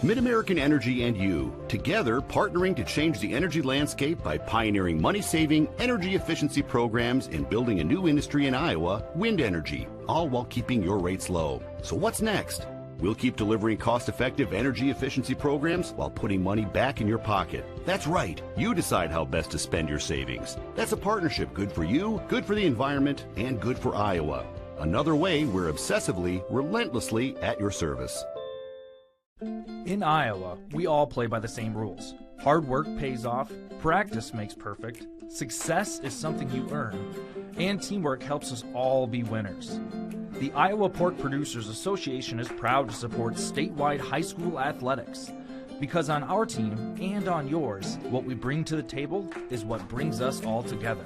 Mid-American Energy and you, together partnering to change the energy landscape by pioneering money-saving, energy efficiency programs and building a new industry in Iowa, wind energy, all while keeping your rates low. So what's next? We'll keep delivering cost-effective energy efficiency programs while putting money back in your pocket. That's right. You decide how best to spend your savings. That's a partnership good for you, good for the environment, and good for Iowa. Another way we're obsessively, relentlessly at your service. In Iowa, we all play by the same rules. Hard work pays off, practice makes perfect, success is something you earn, and teamwork helps us all be winners. The Iowa Pork Producers Association is proud to support statewide high school athletics. Because on our team and on yours, what we bring to the table is what brings us all together.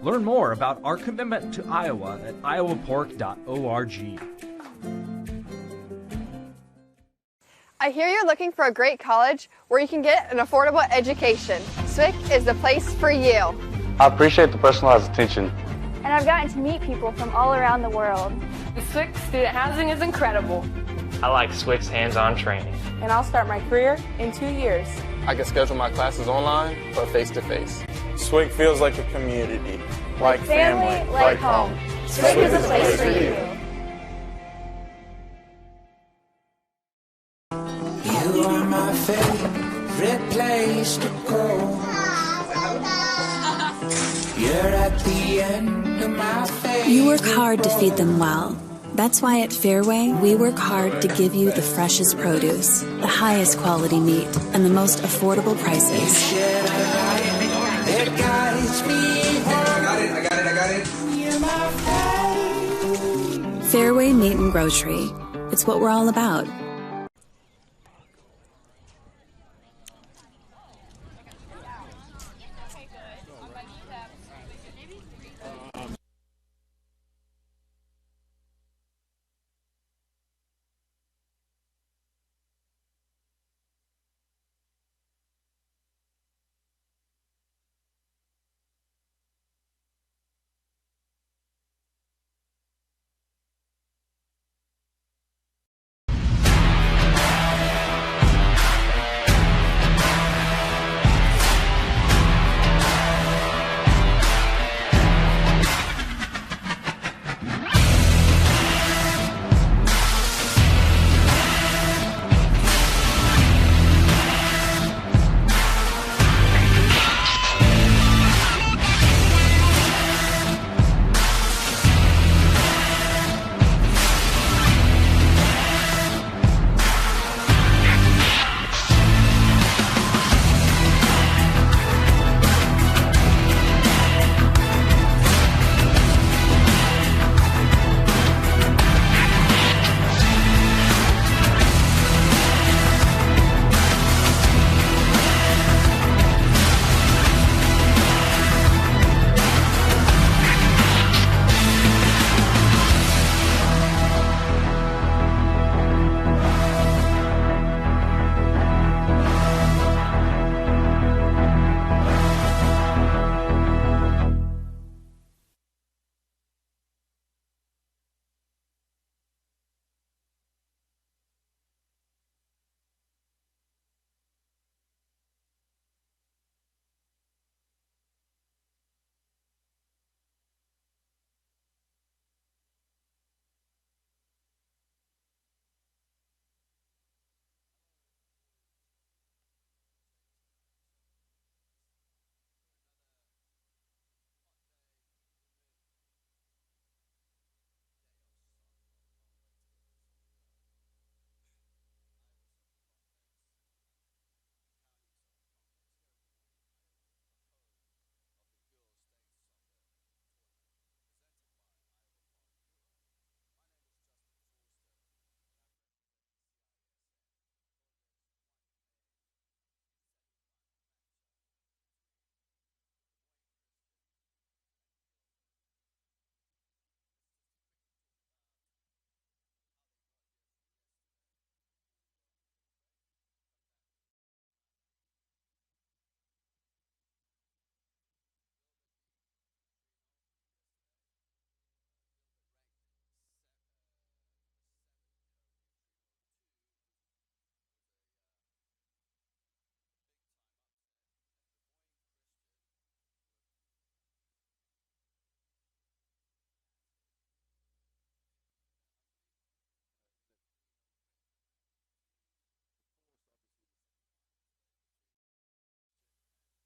Learn more about our commitment to Iowa at iowapork.org. I hear you're looking for a great college where you can get an affordable education. SWIC is the place for you. I appreciate the personalized attention. And I've gotten to meet people from all around the world. The SWIC student housing is incredible. I like SWIC's hands-on training. And I'll start my career in 2 years. I can schedule my classes online or face-to-face. SWIC feels like a community. Like family, like home. SWIC is a place for you. You are my favorite place to go. You're at the end of my favorite. You work hard to feed them well. That's why at Fairway, we work hard to give you the freshest produce, the highest quality meat, and the most affordable prices. It guides me home. I got it. You're my Fairway Meat and Grocery. It's what we're all about.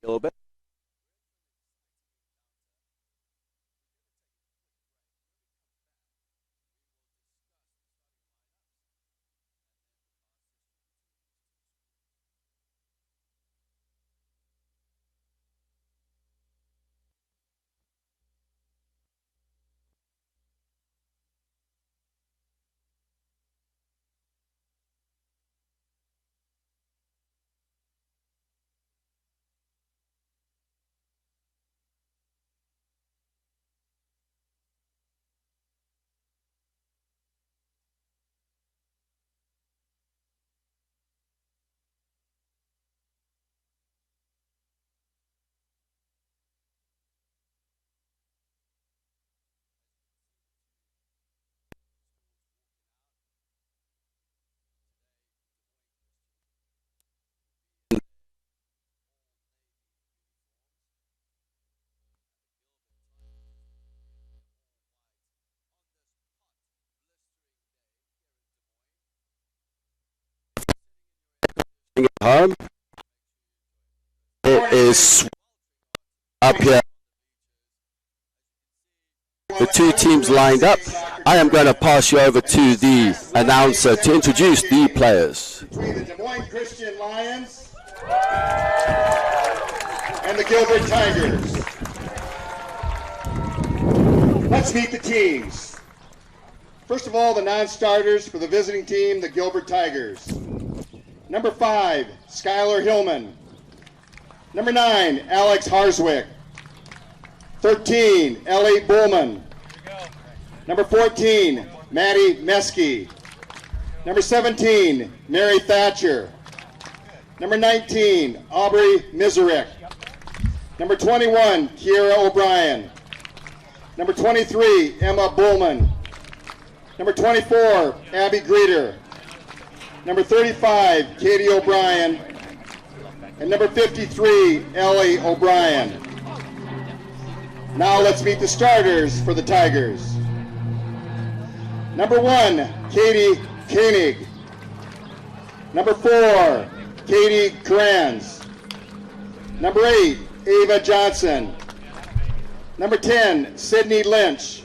Gilbert. Home. It is up here. The two teams lined up. I am going to pass you over to the announcer to introduce the players. Between the Des Moines Christian Lions and the Gilbert Tigers. Let's meet the teams. First of all, the non-starters for the visiting team, the Gilbert Tigers. Number 5, Skylar Hillman. Number 9, Alex Harswick. 13, Ellie Bullman. Number 14, Maddie Meske. Number 17, Mary Thatcher. Number 19, Aubrey Mizarek. Number 21, Kiera O'Brien. Number 23, Emma Bullman. Number 24, Abby Greeter. Number 35, Katie O'Brien. And number 53, Ellie O'Brien. Now let's meet the starters for the Tigers. Number 1, Katie Koenig. Number 4, Katie Kranz. Number 8, Ava Johnson. Number 10, Sydney Lynch.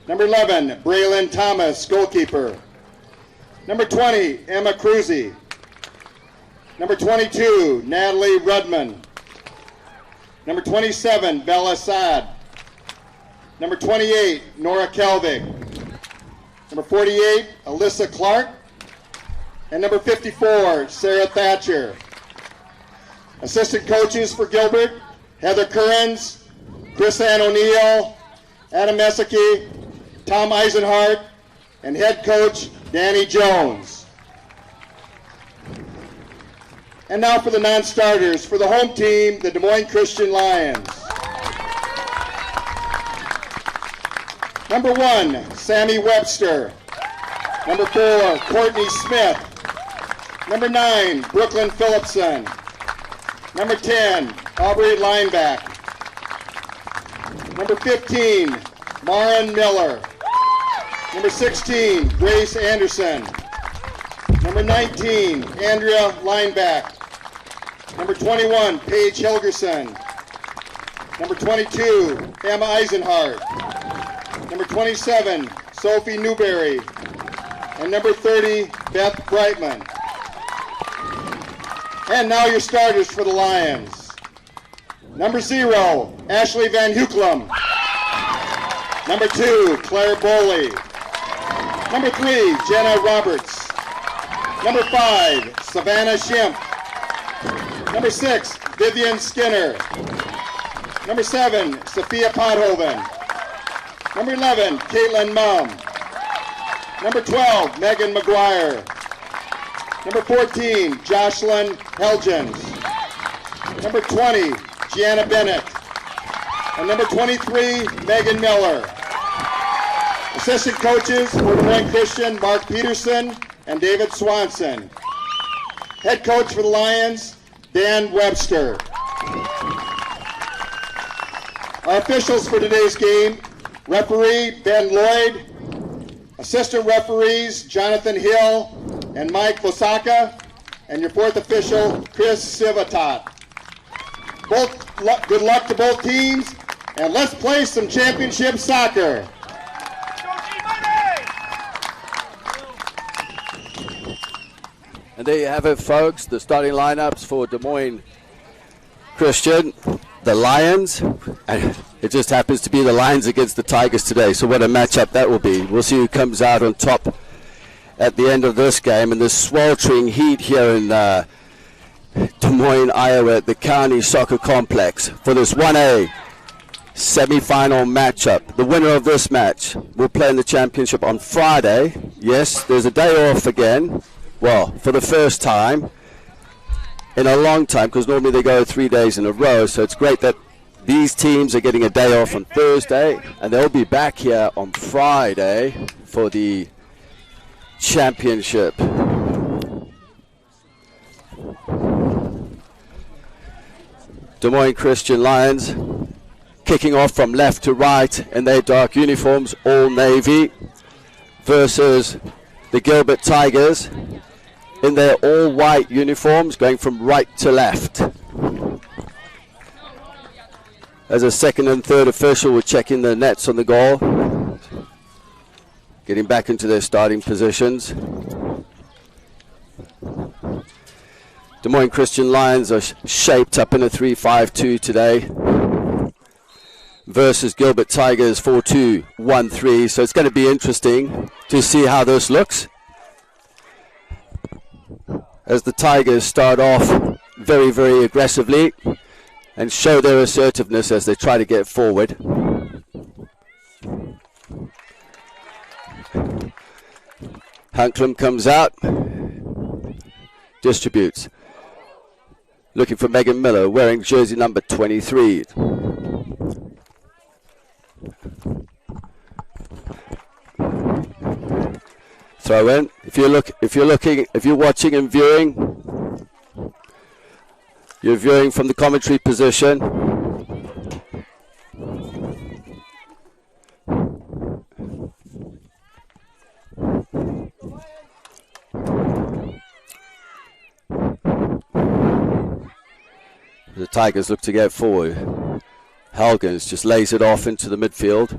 Number 11, Braylon Thomas, goalkeeper. Number 20, Emma Cruzy. Number 22, Natalie Rudman. Number 27, Bella Saad. Number 28, Nora Kelvig. Number 48, Alyssa Clark. And number 54, Sarah Thatcher. Assistant coaches for Gilbert, Heather Currens, Chris Ann O'Neill, Adam Messicky, Tom Eisenhart, and head coach Danny Jones. And now for the non-starters. For the home team, the Des Moines Christian Lions. Number 1, Sammy Webster. Number 4, Courtney Smith. Number 9, Brooklyn Phillipson. Number 10, Aubrey Lineback. Number 15, Marin Miller. Number 16, Grace Anderson. Number 19, Andrea Lineback. Number 21, Paige Helgerson. Number 22, Emma Eisenhart. Number 27, Sophie Newberry. And number 30, Beth Brightman. And now your starters for the Lions. Number 0, Ashley Van Hukelum. Number 2, Claire Boley. Number 3, Jenna Roberts. Number 5, Savannah Schimpf. Number 6, Vivian Skinner. Number 7, Sophia Pothoven. Number 11, Caitlin Mum. Number 12, Megan McGuire. Number 14, Jocelyn Helgens. Number 20, Gianna Bennett. And number 23, Megan Miller. Assistant coaches for Des Moines Christian, Mark Peterson and David Swanson. Head coach for the Lions, Dan Webster. Our officials for today's game, referee Ben Lloyd, assistant referees Jonathan Hill and Mike Vosaka, and your fourth official, Chris Sivatat. Good luck to both teams, and let's play some championship soccer. And there you have it, folks, the starting lineups for Des Moines Christian, the Lions, and it just happens to be the Lions against the Tigers today, so what a matchup that will be. We'll see who comes out on top at the end of this game, and the sweltering heat here in Des Moines, Iowa at the County Soccer Complex for this 1A semi-final matchup. The winner of this match will play in the championship on Friday. Yes, there's a day off again, well, for the first time in a long time, because normally they go 3 days in a row, so it's great that these teams are getting a day off on Thursday, and they'll be back here on Friday for the championship. Des Moines Christian Lions kicking off from left to right in their dark uniforms, all navy, versus the Gilbert Tigers in their all white uniforms, going from right to left. As a second and third official will check in the nets on the goal, getting back into their starting positions. Des Moines Christian Lions are shaped up in a 3-5-2 today versus Gilbert Tigers 4-2-1-3. So it's going to be interesting to see how this looks, as the Tigers start off very, very aggressively and show their assertiveness as they try to get forward. Hanklem comes out, distributes, looking for Megan Miller, wearing jersey number 23. Throw in. If you're watching and viewing, you're viewing from the commentary position. The Tigers look to get forward. Helgens just lays it off into the midfield.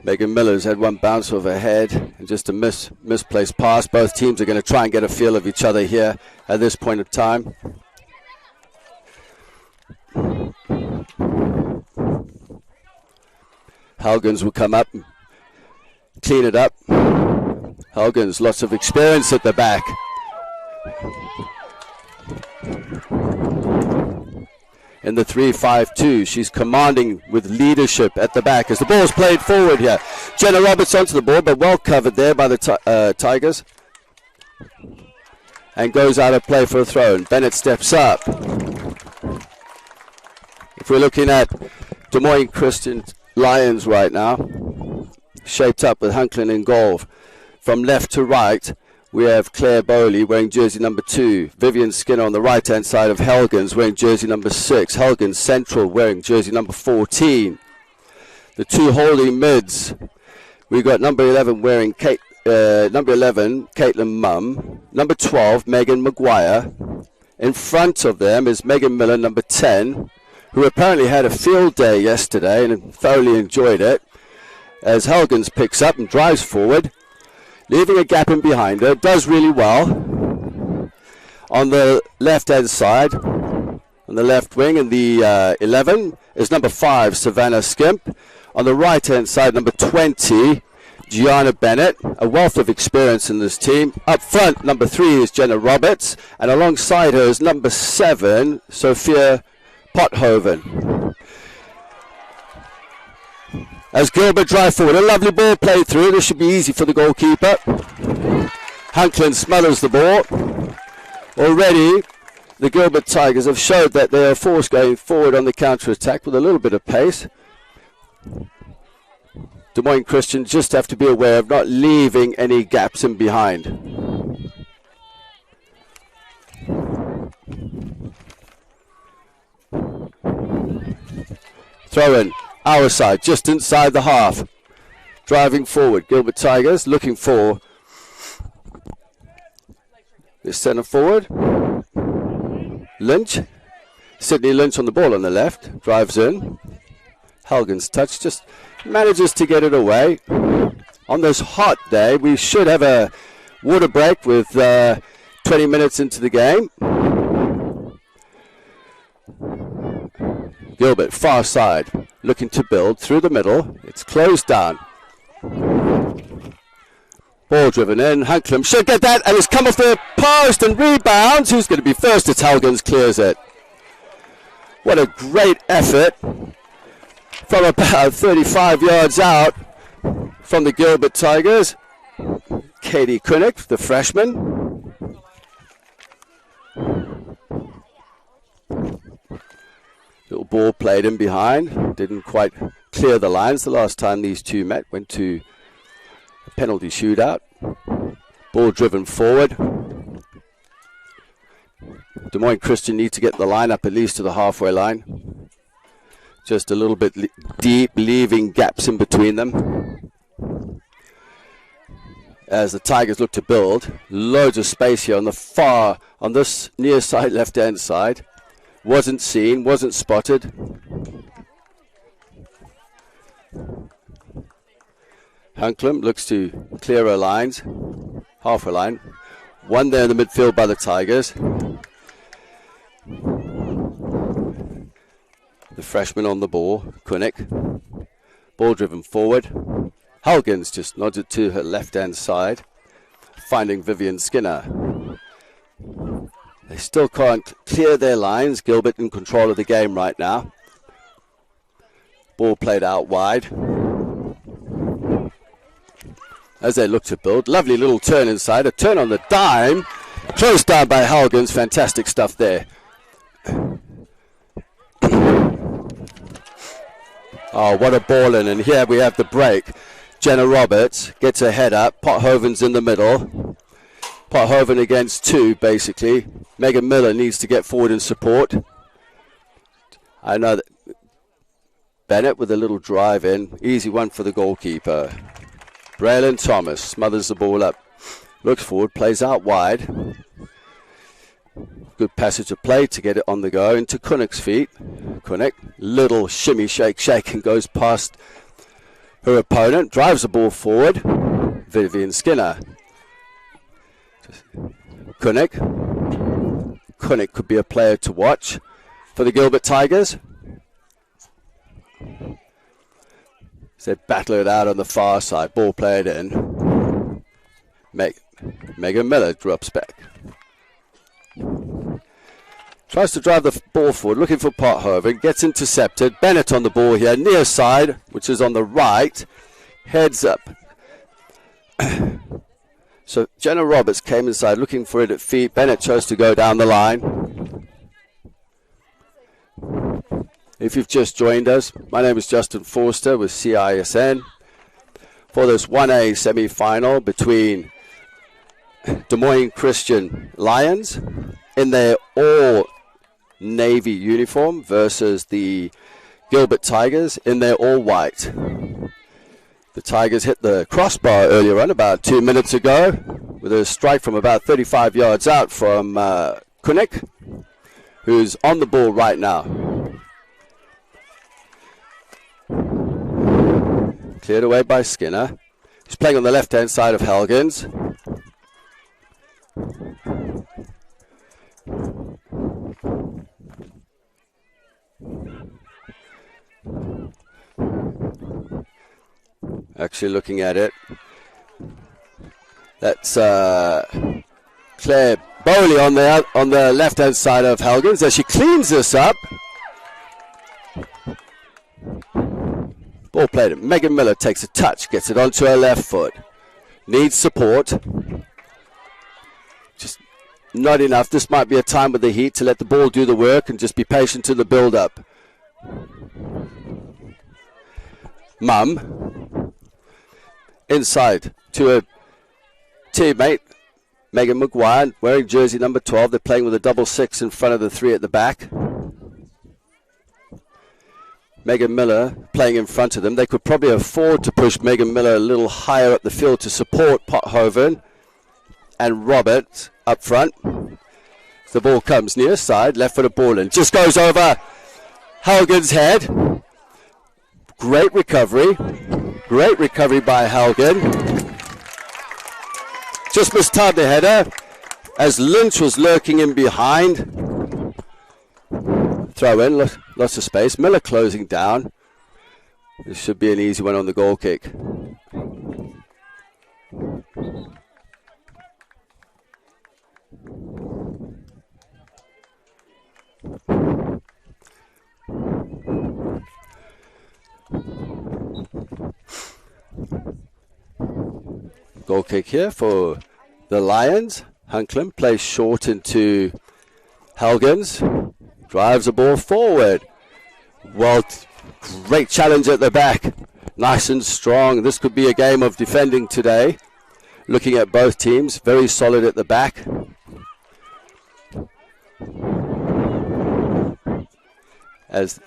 Megan Miller's had one bounce off her head and just a misplaced pass. Both teams are going to try and get a feel of each other here at this point of time. Helgens will come up and clean it up. Helgens, lots of experience at the back. In the 3-5-2, she's commanding with leadership at the back as the ball's played forward here. Jenna Roberts onto the ball, but well covered there by the Tigers, and goes out of play for a throw. And Bennett steps up. If we're looking at Des Moines Christian Lions right now, shaped up with Hunklin in goal. From left to right, we have Claire Bowley wearing jersey number 2. Vivian Skinner on the right-hand side of Helgens wearing jersey number 6. Helgens central wearing jersey number 14. The two holding mids, we got number 11 wearing number 11, Caitlin Mumm. Number 12, Megan McGuire. In front of them is Megan Miller, number 10, who apparently had a field day yesterday and thoroughly enjoyed it, as Helgens picks up and drives forward, leaving a gap in behind her. Does really well. On the left-hand side, on the left wing, in the 11, is number 5, Savannah Skimp. On the right-hand side, number 20, Gianna Bennett, a wealth of experience in this team. Up front, number 3 is Jenna Roberts, and alongside her is number 7, Sophia Pothoven. As Gilbert drive forward, a lovely ball played through. This should be easy for the goalkeeper. Hanklin smothers the ball. Already, the Gilbert Tigers have showed that they are forced going forward on the counter-attack with a little bit of pace. Des Moines Christian just have to be aware of not leaving any gaps in behind. Throw in. Our side, just inside the half. Driving forward, Gilbert Tigers looking for the centre forward. Lynch. Sydney Lynch on the ball on the left. Drives in. Helgen's touch, just manages to get it away. On this hot day, we should have a water break with 20 minutes into the game. Gilbert, far side, looking to build through the middle. It's closed down. Ball driven in. Hunklam should get that, and it's come off the post and rebounds. Who's going to be first? It's Helgens, clears it. What a great effort from about 35 yards out from the Gilbert Tigers. Katie Kunnick, the freshman. Little ball played in behind. Didn't quite clear the lines the last time these two met. Went to a penalty shootout. Ball driven forward. Des Moines Christian need to get the line up at least to the halfway line. Just a little bit deep, leaving gaps in between them. As the Tigers look to build, loads of space here on this near side, left-hand side. Wasn't seen, wasn't spotted. Hunklam looks to clear her lines, halfway line. One there in the midfield by the Tigers. The freshman on the ball, Kunnick. Ball driven forward. Helgens just nodded to her left-hand side, finding Vivian Skinner. They still can't clear their lines. Gilbert in control of the game right now. Ball played out wide. As they look to build, lovely little turn inside, a turn on the dime. Closed down by Helgens, fantastic stuff there. Oh, what a ball in, and here we have the break. Jenna Roberts gets her head up. Pothoven's in the middle. Pothoven against two, basically. Megan Miller needs to get forward in support. I know that Bennett with a little drive in. Easy one for the goalkeeper. Braylon Thomas smothers the ball up. Looks forward, plays out wide. Good passage of play to get it on the go into Kunnick's feet. Kunnick, little shimmy, shake, shake, and goes past her opponent. Drives the ball forward. Vivian Skinner. Kunnick. Kunnick could be a player to watch for the Gilbert Tigers. They battle it out on the far side. Ball played in. Megan Miller drops back. Tries to drive the ball forward, looking for Pothoven. Gets intercepted. Bennett on the ball here, near side, which is on the right. Heads up. So Jenna Roberts came inside looking for it at feet. Bennett chose to go down the line. If you've just joined us, my name is Justin Forster with CISN for this 1A semi-final between Des Moines Christian Lions in their all-navy uniform versus the Gilbert Tigers in their all-white. The Tigers hit the crossbar earlier on, about 2 minutes ago, with a strike from about 35 yards out from Kunnick, who's on the ball right now. Cleared away by Skinner. He's playing on the left-hand side of Helgens. Actually looking at it. That's Claire Bowley on the left-hand side of Helgens as she cleans this up. Ball played. Megan Miller takes a touch, gets it onto her left foot. Needs support. Just not enough. This might be a time with the heat to let the ball do the work and just be patient to the build-up. Mum. Inside to her teammate, Megan McGuire, wearing jersey number 12. They're playing with a double six in front of the three at the back. Megan Miller playing in front of them. They could probably afford to push Megan Miller a little higher up the field to support Pothoven and Robert up front. The ball comes near side, left footed ball in. Just goes over Helgen's head. Great recovery. Great recovery by Helgen. Just mistimed the header as Lynch was lurking in behind. Throw in, lots of space. Miller closing down. This should be an easy one on the goal kick. Goal kick here for the Lions. Hunkland plays short into Helgens. Drives the ball forward. Well, great challenge at the back. Nice and strong. This could be a game of defending today. Looking at both teams, very solid at the back. As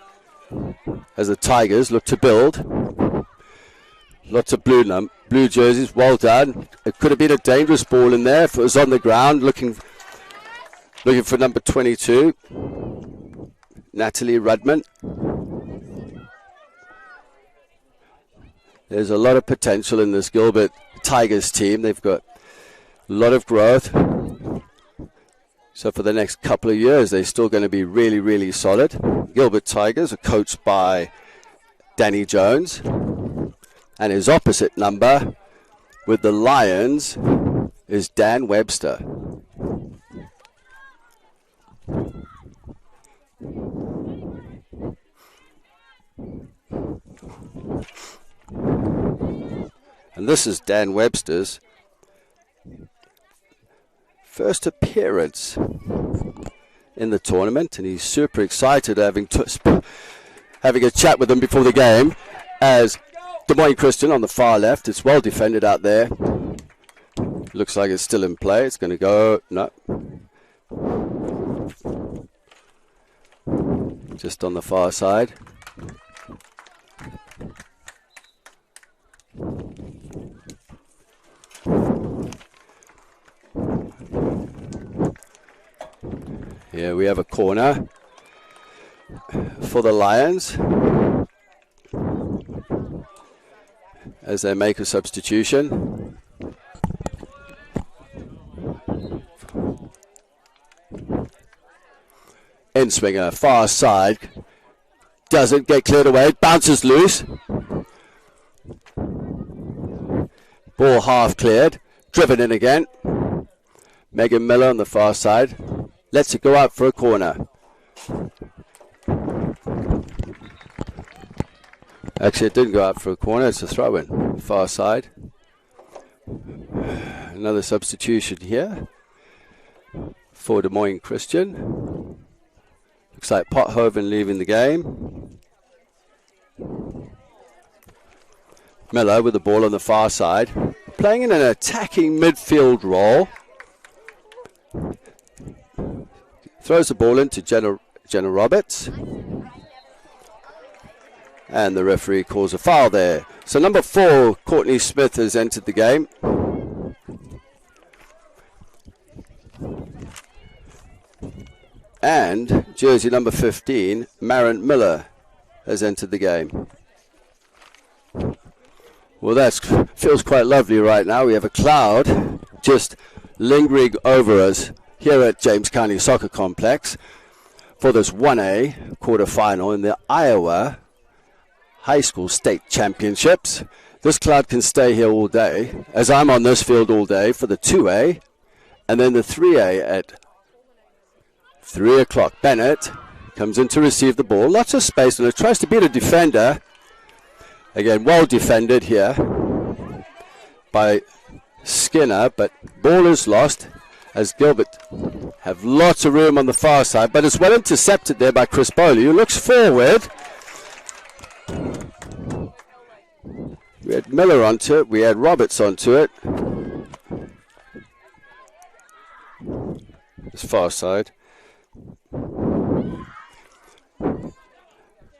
the Tigers look to build. Lots of blue jerseys, well done. It could have been a dangerous ball in there if it was on the ground, looking for number 22, Natalie Rudman. There's a lot of potential in this Gilbert Tigers team. They've got a lot of growth. So for the next couple of years, they're still going to be really, really solid. Gilbert Tigers are coached by Danny Jones. And his opposite number with the Lions is Dan Webster. And this is Dan Webster's first appearance in the tournament, and he's super excited having a chat with them before the game as Des Moines Christian on the far left. It's well defended out there. Looks like it's still in play. It's going to go. No. Just on the far side. Here we have a corner for the Lions as they make a substitution. In swinger, far side, doesn't get cleared away, bounces loose. Ball half cleared, driven in again. Megan Miller on the far side, lets it go out for a corner. Actually, it didn't go out for a corner, it's a throw-in, far side. Another substitution here for Des Moines Christian. Looks like Pothoven leaving the game. Miller with the ball on the far side, playing in an attacking midfield role. Throws the ball into Jenna Roberts. And the referee calls a foul there. So number 4, Courtney Smith, has entered the game. And jersey number 15, Maren Miller, has entered the game. Well, that feels quite lovely right now. We have a cloud just lingering over us here at James County Soccer Complex for this 1A quarterfinal in the Iowa High School State Championships. This cloud can stay here all day, as I'm on this field all day for the 2A, and then the 3A at 3 o'clock. Bennett comes in to receive the ball. Lots of space, and it tries to beat a defender. Again, well defended here by Skinner, but ball is lost as Gilbert have lots of room on the far side, but it's well intercepted there by Chris Bowley, who looks forward. We had Miller onto it, we had Roberts onto it. It's far side.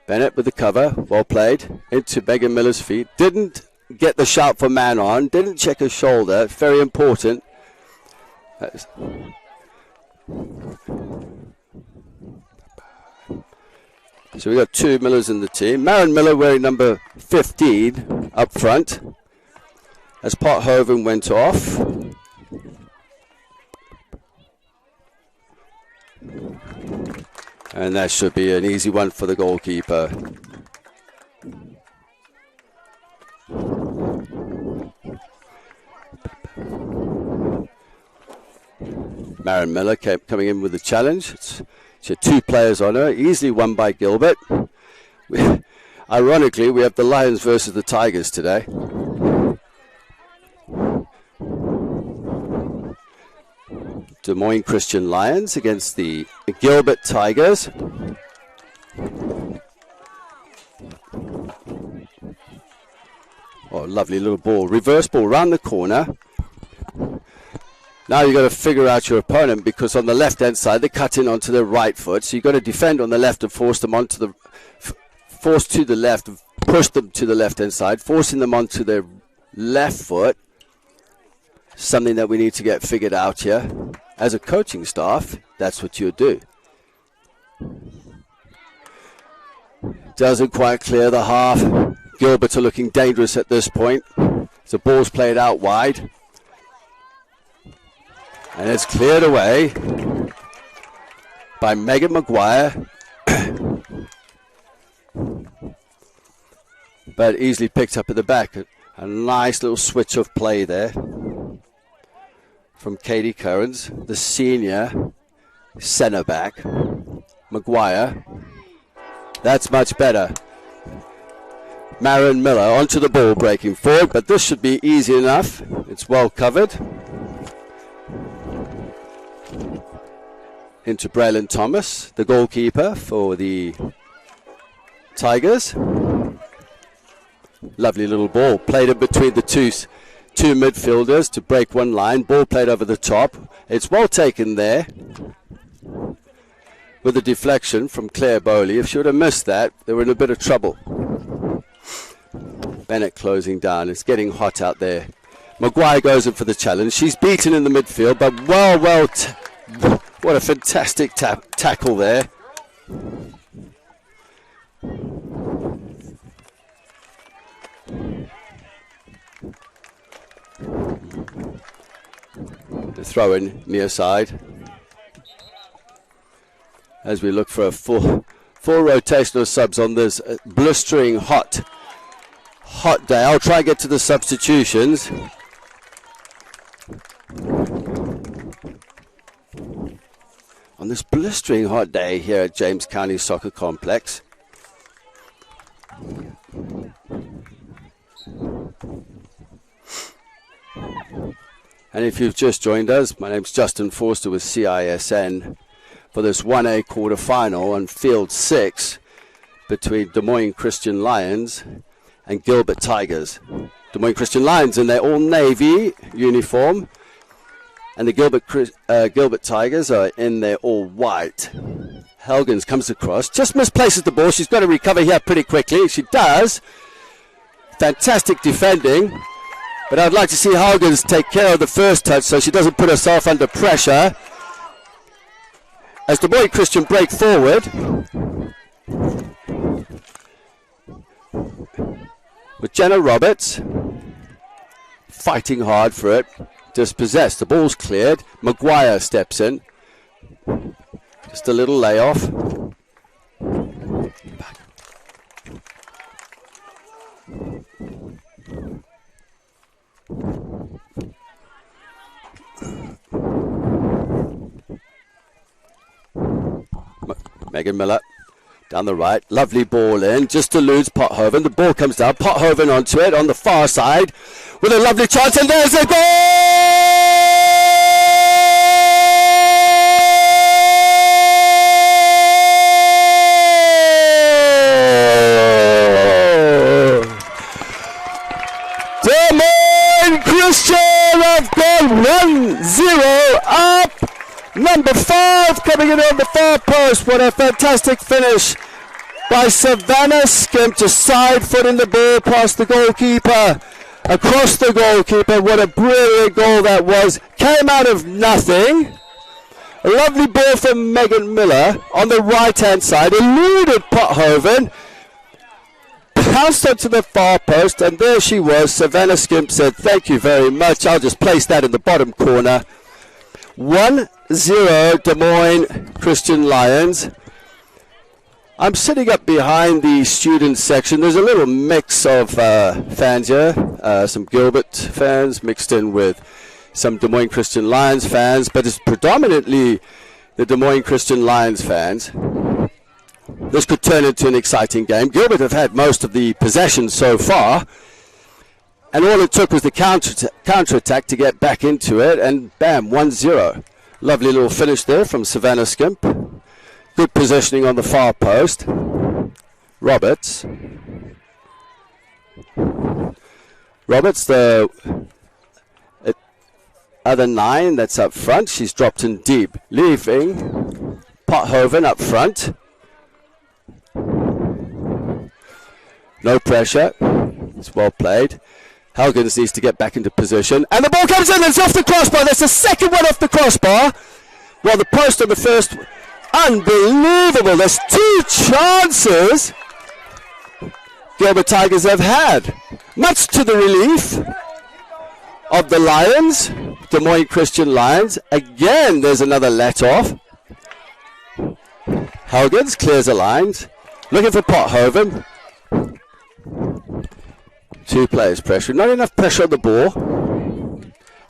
Bennett with the cover, well played, into Megan Miller's feet. Didn't get the shout for man on, didn't check her shoulder, very important. So we got 2 Millers in the team. Maren Miller wearing number 15 up front as Pothoven went off. And that should be an easy one for the goalkeeper. Maren Miller coming in with the challenge. She had 2 players on her, easily won by Gilbert. Ironically, we have the Lions versus the Tigers today. Des Moines Christian Lions against the Gilbert Tigers. Oh, lovely little ball. Reverse ball round the corner. Now you've got to figure out your opponent, because on the left-hand side, they cut in onto their right foot. So you've got to defend on the left and force them onto the... force to the left, push them to the left-hand side, forcing them onto their left foot. Something that we need to get figured out here. As a coaching staff, that's what you do. Doesn't quite clear the half. Gilbert are looking dangerous at this point. The ball's played out wide. And it's cleared away by Megan Maguire. But easily picked up at the back. A nice little switch of play there from Katie Currens, the senior centre back. Maguire. That's much better. Maren Miller onto the ball, breaking forward, but this should be easy enough. It's well covered. Into Braylon Thomas, the goalkeeper for the Tigers. Lovely little ball. Played in between the two midfielders to break one line. Ball played over the top. It's well taken there with a deflection from Claire Bowley. If she would have missed that, they were in a bit of trouble. Bennett closing down. It's getting hot out there. Maguire goes in for the challenge. She's beaten in the midfield, but what a fantastic tackle there. The throw in near side. As we look for a full rotational subs on this blistering hot day. I'll try and get to the substitutions. On this blistering hot day here at James County Soccer Complex. And if you've just joined us, my name's Justin Forster with CISN for this 1A quarter-final on Field 6 between Des Moines Christian Lions and Gilbert Tigers. Des Moines Christian Lions in their all-navy uniform, and the Gilbert Tigers are in their all-white. Helgens comes across, just misplaces the ball. She's got to recover here pretty quickly. She does. Fantastic defending. But I'd like to see Helgens take care of the first touch so she doesn't put herself under pressure. As Des Moines Christian break forward. With Jenna Roberts fighting hard for it. Dispossessed. The ball's cleared. Maguire steps in. Just a little layoff. Megan Miller down the right, lovely ball in, just eludes Pothoven. The ball comes down, Pothoven onto it on the far side with a lovely chance, and there's a goal! Des Moines Christian have gone 1-0 up. Number 5 coming in on the far post. What a fantastic finish by Savannah Skimp to side foot in the ball past the goalkeeper. Across the goalkeeper. What a brilliant goal that was. Came out of nothing. A lovely ball from Megan Miller on the right-hand side. Eluded Pothoven. Bounced onto the far post, and there she was. Savannah Skimp said, thank you very much. I'll just place that in the bottom corner. 1-0 Des Moines Christian Lions. I'm sitting up behind the student section. There's a little mix of fans here. Some Gilbert fans mixed in with some Des Moines Christian Lions fans, but it's predominantly the Des Moines Christian Lions fans. This could turn into an exciting game. Gilbert have had most of the possession so far, and all it took was the counter-attack to get back into it, and bam, 1-0. Lovely little finish there from Savannah Skimp. Good positioning on the far post. Roberts, the other 9 that's up front. She's dropped in deep, leaving Pothoven up front. No pressure. It's well played. Helgens needs to get back into position. And the ball comes in. It's off the crossbar. That's the second one off the crossbar. Well, the post on the first. Unbelievable. There's 2 chances Gilbert Tigers have had. Much to the relief of the Lions, Des Moines Christian Lions. Again, there's another let-off. Helgens clears the lines. Looking for Pothoven. 2 players pressure. Not enough pressure on the ball.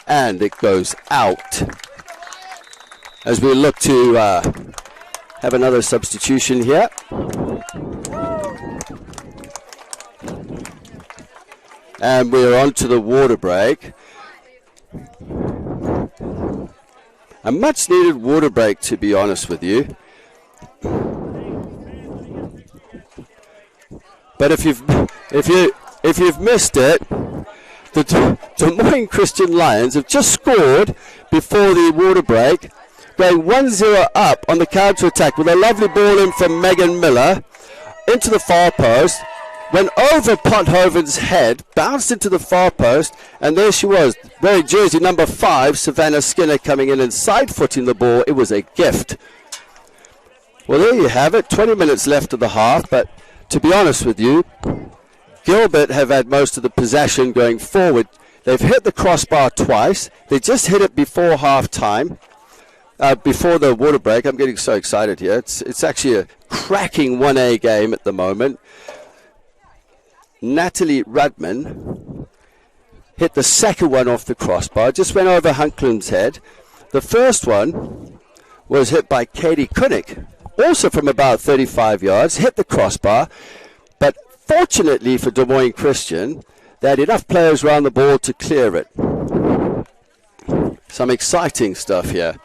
And it goes out. As we look to have another substitution here. And we're on to the water break. A much needed water break, to be honest with you. But if you've missed it, the Des Moines Christian Lions have just scored before the water break, going 1-0 up on the counter-attack with a lovely ball in from Megan Miller into the far post, went over Pothoven's head, bounced into the far post, and there she was, wearing jersey number 5, Savannah Skinner, coming in and side-footing the ball. It was a gift. Well, there you have it, 20 minutes left of the half, but to be honest with you, Gilbert have had most of the possession going forward. They've hit the crossbar twice. They just hit it before half-time, before the water break. I'm getting so excited here. It's actually a cracking 1A game at the moment. Natalie Rudman hit the second one off the crossbar, just went over Hunklin's head. The first one was hit by Katie Kunnick, also from about 35 yards, hit the crossbar, but fortunately for Des Moines Christian, they had enough players around the ball to clear it. Some exciting stuff here.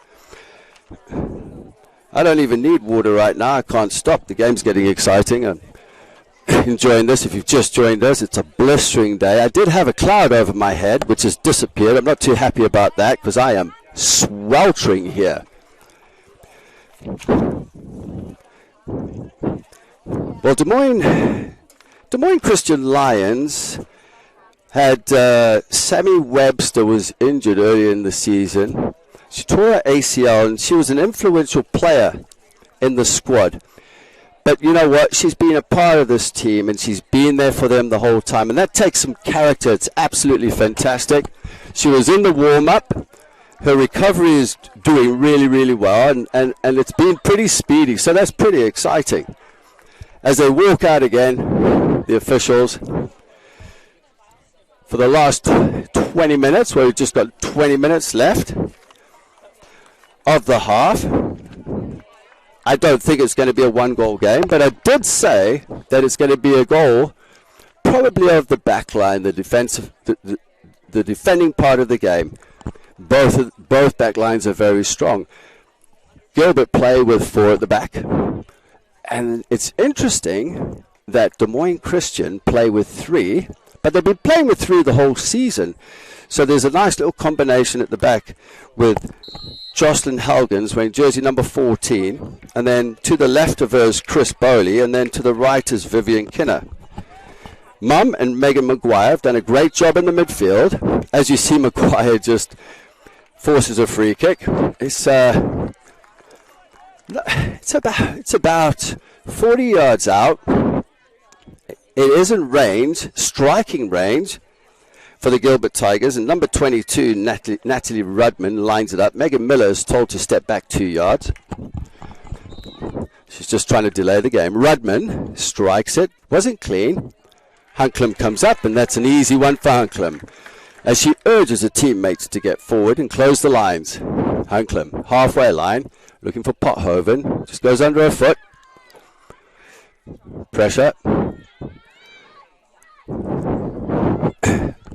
I don't even need water right now. I can't stop. The game's getting exciting. I'm enjoying this. If you've just joined us, it's a blistering day. I did have a cloud over my head, which has disappeared. I'm not too happy about that because I am sweltering here. Well, Des Moines Christian Lions had Sammy Webster was injured earlier in the season. She tore her ACL, and she was an influential player in the squad. But you know what? She's been a part of this team, and she's been there for them the whole time. And that takes some character. It's absolutely fantastic. She was in the warm-up. Her recovery is doing really, really well, and it's been pretty speedy. So that's pretty exciting. As they walk out again, the officials, for the last 20 minutes, where we've just got 20 minutes left of the half. I don't think it's going to be a 1-goal game, but I did say that it's going to be a goal, probably of the back line, the defensive, the defending part of the game. Both back lines are very strong. Gilbert play with 4 at the back, and it's interesting that Des Moines Christian play with 3, but they've been playing with 3 the whole season. So there's a nice little combination at the back with Jocelyn Helgens wearing jersey number 14, and then to the left of her is Chris Bowley, and then to the right is Vivian Kinner. Mum and Megan Maguire have done a great job in the midfield. As you see, Maguire just forces a free kick. It's It's about 40 yards out. It is in range, striking range for the Gilbert Tigers. And number 22, Natalie Rudman, lines it up. Megan Miller is told to step back 2 yards. She's just trying to delay the game. Rudman strikes it. Wasn't clean. Hunklam comes up, and that's an easy one for Hunklam, as she urges her teammates to get forward and close the lines. Hunklam, halfway line, looking for Pothoven. Just goes under her foot. Pressure.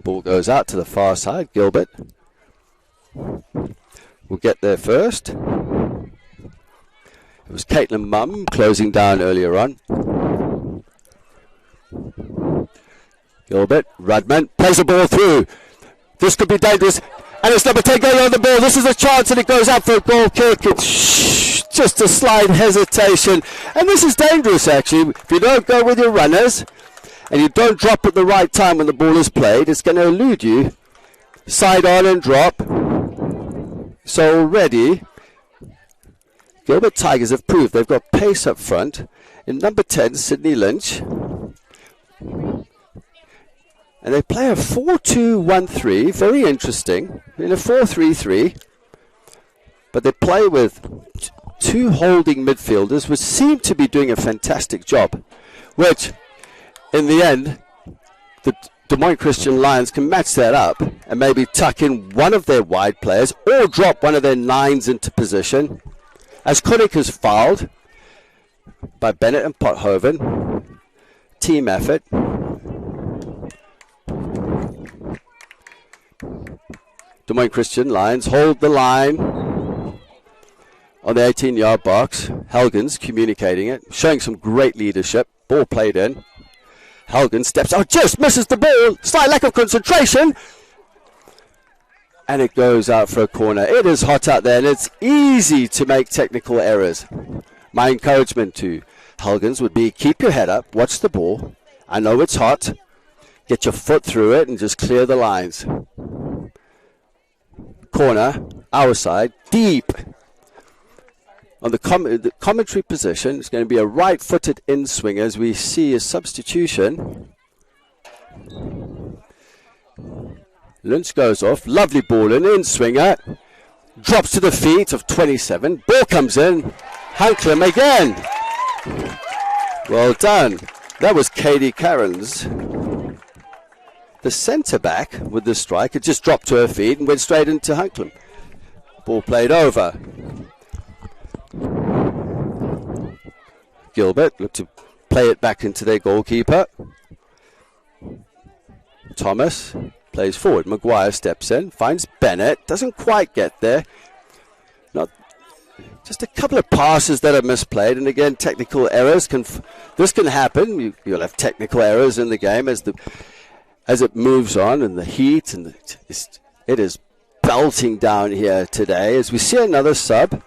Ball goes out to the far side. Gilbert will get there first. It was Caitlin Mumm closing down earlier on. Gilbert, Rudman, plays the ball through. This could be dangerous. And it's number 10 going on the ball. This is a chance, and it goes out for a goal kick. It's just a slight hesitation. And this is dangerous, actually. If you don't go with your runners, and you don't drop at the right time when the ball is played, it's going to elude you. Side on and drop. So already, Gilbert Tigers have proved they've got pace up front. In number 10, Sydney Lynch. And they play a 4-2-1-3, very interesting, in a 4-3-3. But they play with two holding midfielders, which seem to be doing a fantastic job, which, in the end, the Des Moines Christian Lions can match that up and maybe tuck in one of their wide players or drop one of their nines into position. As Koenig is fouled by Bennett and Pothoven. Team effort. Des Moines Christian Lions hold the line on the 18-yard box. Helgens communicating it, showing some great leadership. Ball played in. Helgen steps out, just misses the ball. Slight lack of concentration. And it goes out for a corner. It is hot out there, and it's easy to make technical errors. My encouragement to Helgens would be keep your head up, watch the ball. I know it's hot. Get your foot through it and just clear the lines. Corner, our side, deep. On the commentary position, it's going to be a right-footed in-swinger as we see a substitution. Lynch goes off. Lovely ball in-swinger. Drops to the feet of 27. Ball comes in. Hunklam again. Well done. That was Katie Cairns. The centre-back with the strike had just dropped to her feet and went straight into Hunklam. Ball played over. Gilbert looked to play it back into their goalkeeper. Thomas plays forward. Maguire steps in, finds Bennett. Doesn't quite get there. Just a couple of passes that are misplayed, and again, technical errors. This can happen. You'll have technical errors in the game as it moves on, and the heat, and it is belting down here today. As we see another sub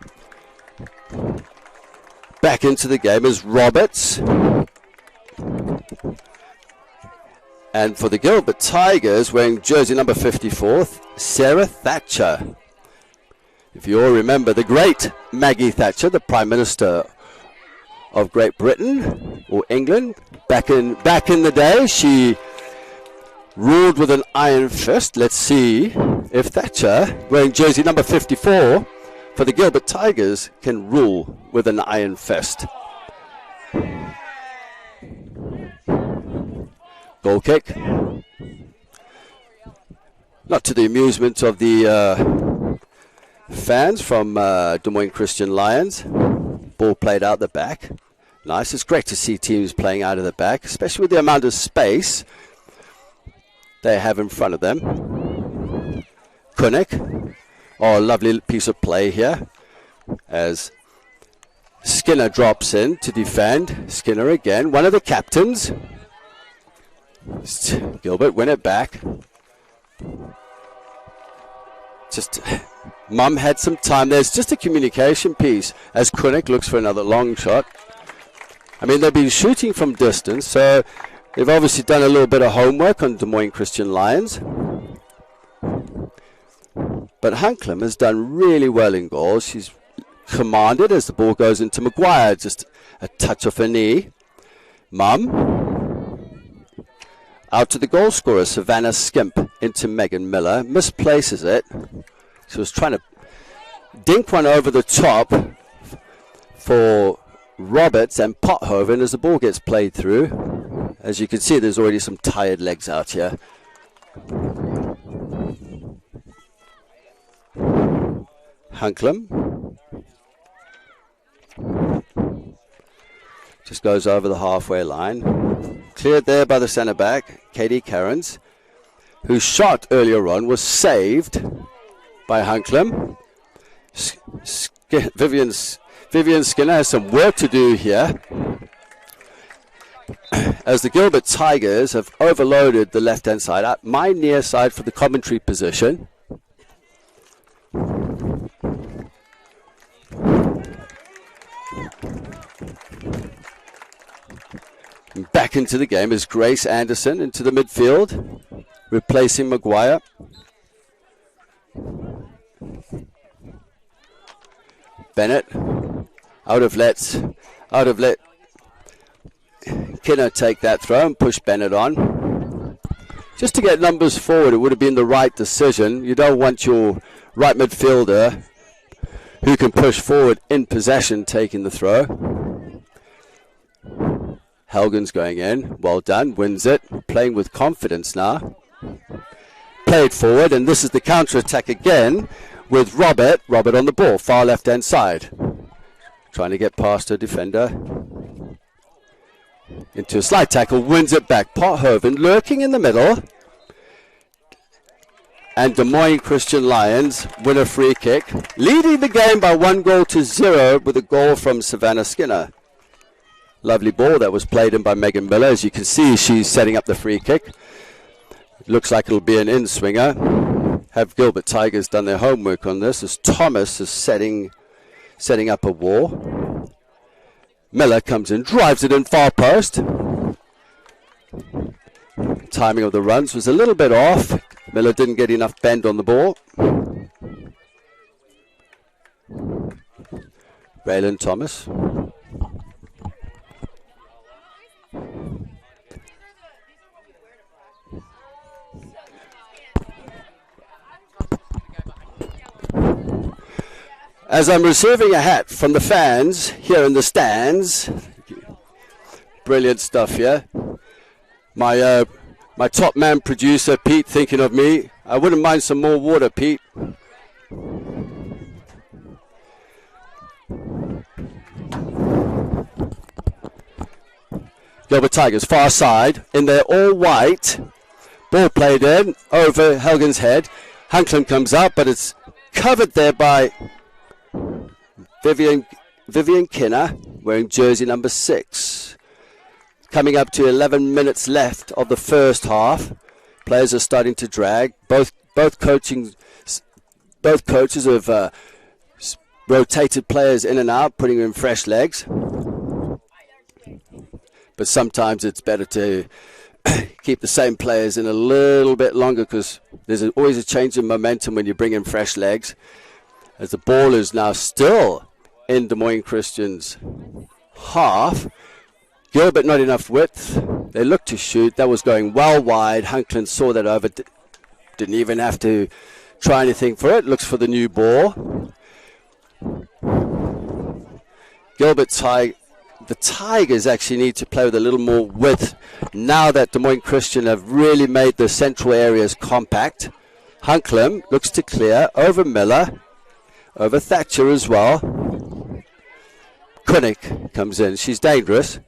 back into the game is Roberts. And for the Gilbert Tigers, wearing jersey number 54, Sarah Thatcher. If you all remember the great Maggie Thatcher, the Prime Minister of Great Britain or England, back in the day, she ruled with an iron fist. Let's see if Thatcher, wearing jersey number 54 for the Gilbert Tigers, can rule with an iron fist. Goal kick. Not to the amusement of the fans from Des Moines Christian Lions. Ball played out the back. Nice. It's great to see teams playing out of the back, especially with the amount of space they have in front of them. Koenig. Oh, lovely piece of play here as Skinner drops in to defend. Skinner again, one of the captains. Gilbert win it back. Just Mum had some time. There's just a communication piece as Koenig looks for another long shot. I mean, they've been shooting from distance, so they've obviously done a little bit of homework on Des Moines Christian Lions. But Hunklam has done really well in goals. She's commanded as the ball goes into Maguire. Just a touch off her knee. Mum. Out to the goal scorer, Savannah Skimp, into Megan Miller. Misplaces it. She was trying to dink one over the top for Roberts and Pothoven as the ball gets played through. As you can see, there's already some tired legs out here. Hunklam just goes over the halfway line. Cleared there by the centre back, Katie Cairns, whose shot earlier on was saved by Hunklam. Vivian Skinner has some work to do here, as the Gilbert Tigers have overloaded the left-hand side, at my near side for the commentary position. And back into the game is Grace Anderson into the midfield, replacing Maguire. Bennett out of let Kinner take that throw and push Bennett on. Just to get numbers forward, it would have been the right decision. You don't want your right midfielder who can push forward in possession taking the throw. Helgen's going in. Well done. Wins it. Playing with confidence now. Played forward, and this is the counter-attack again with Robert on the ball, far left-hand side. Trying to get past her defender. Into a slide tackle, wins it back. Pothoven lurking in the middle. And Des Moines Christian Lions win a free kick, leading the game by 1-0 with a goal from Savannah Skinner. Lovely ball that was played in by Megan Miller. As you can see, she's setting up the free kick. Looks like it'll be an in-swinger. Have Gilbert Tigers done their homework on this, as Thomas is setting up a wall. Miller comes in, drives it in far post. Timing of the runs was a little bit off. Miller didn't get enough bend on the ball. Raylan Thomas. As I'm receiving a hat from the fans here in the stands. Brilliant stuff here. My top man producer, Pete, thinking of me. I wouldn't mind some more water, Pete. Gilbert Tigers, far side, in there all white. Ball played in, over Helgen's head. Hunklam comes up, but it's covered there by Vivian Kinner, wearing jersey number 6. Coming up to 11 minutes left of the first half. Players are starting to drag. Both coaches have rotated players in and out, putting in fresh legs. But sometimes it's better to keep the same players in a little bit longer, because there's always a change in momentum when you bring in fresh legs. As the ball is now still in Des Moines Christian's half. Gilbert not enough width. They looked to shoot. That was going well wide. Hunkland saw that over. Didn't even have to try anything for it. Looks for the new ball. The Tigers actually need to play with a little more width now that Des Moines Christian have really made the central areas compact. Hunklam looks to clear over Miller, over Thatcher as well. Kunnick comes in. She's dangerous.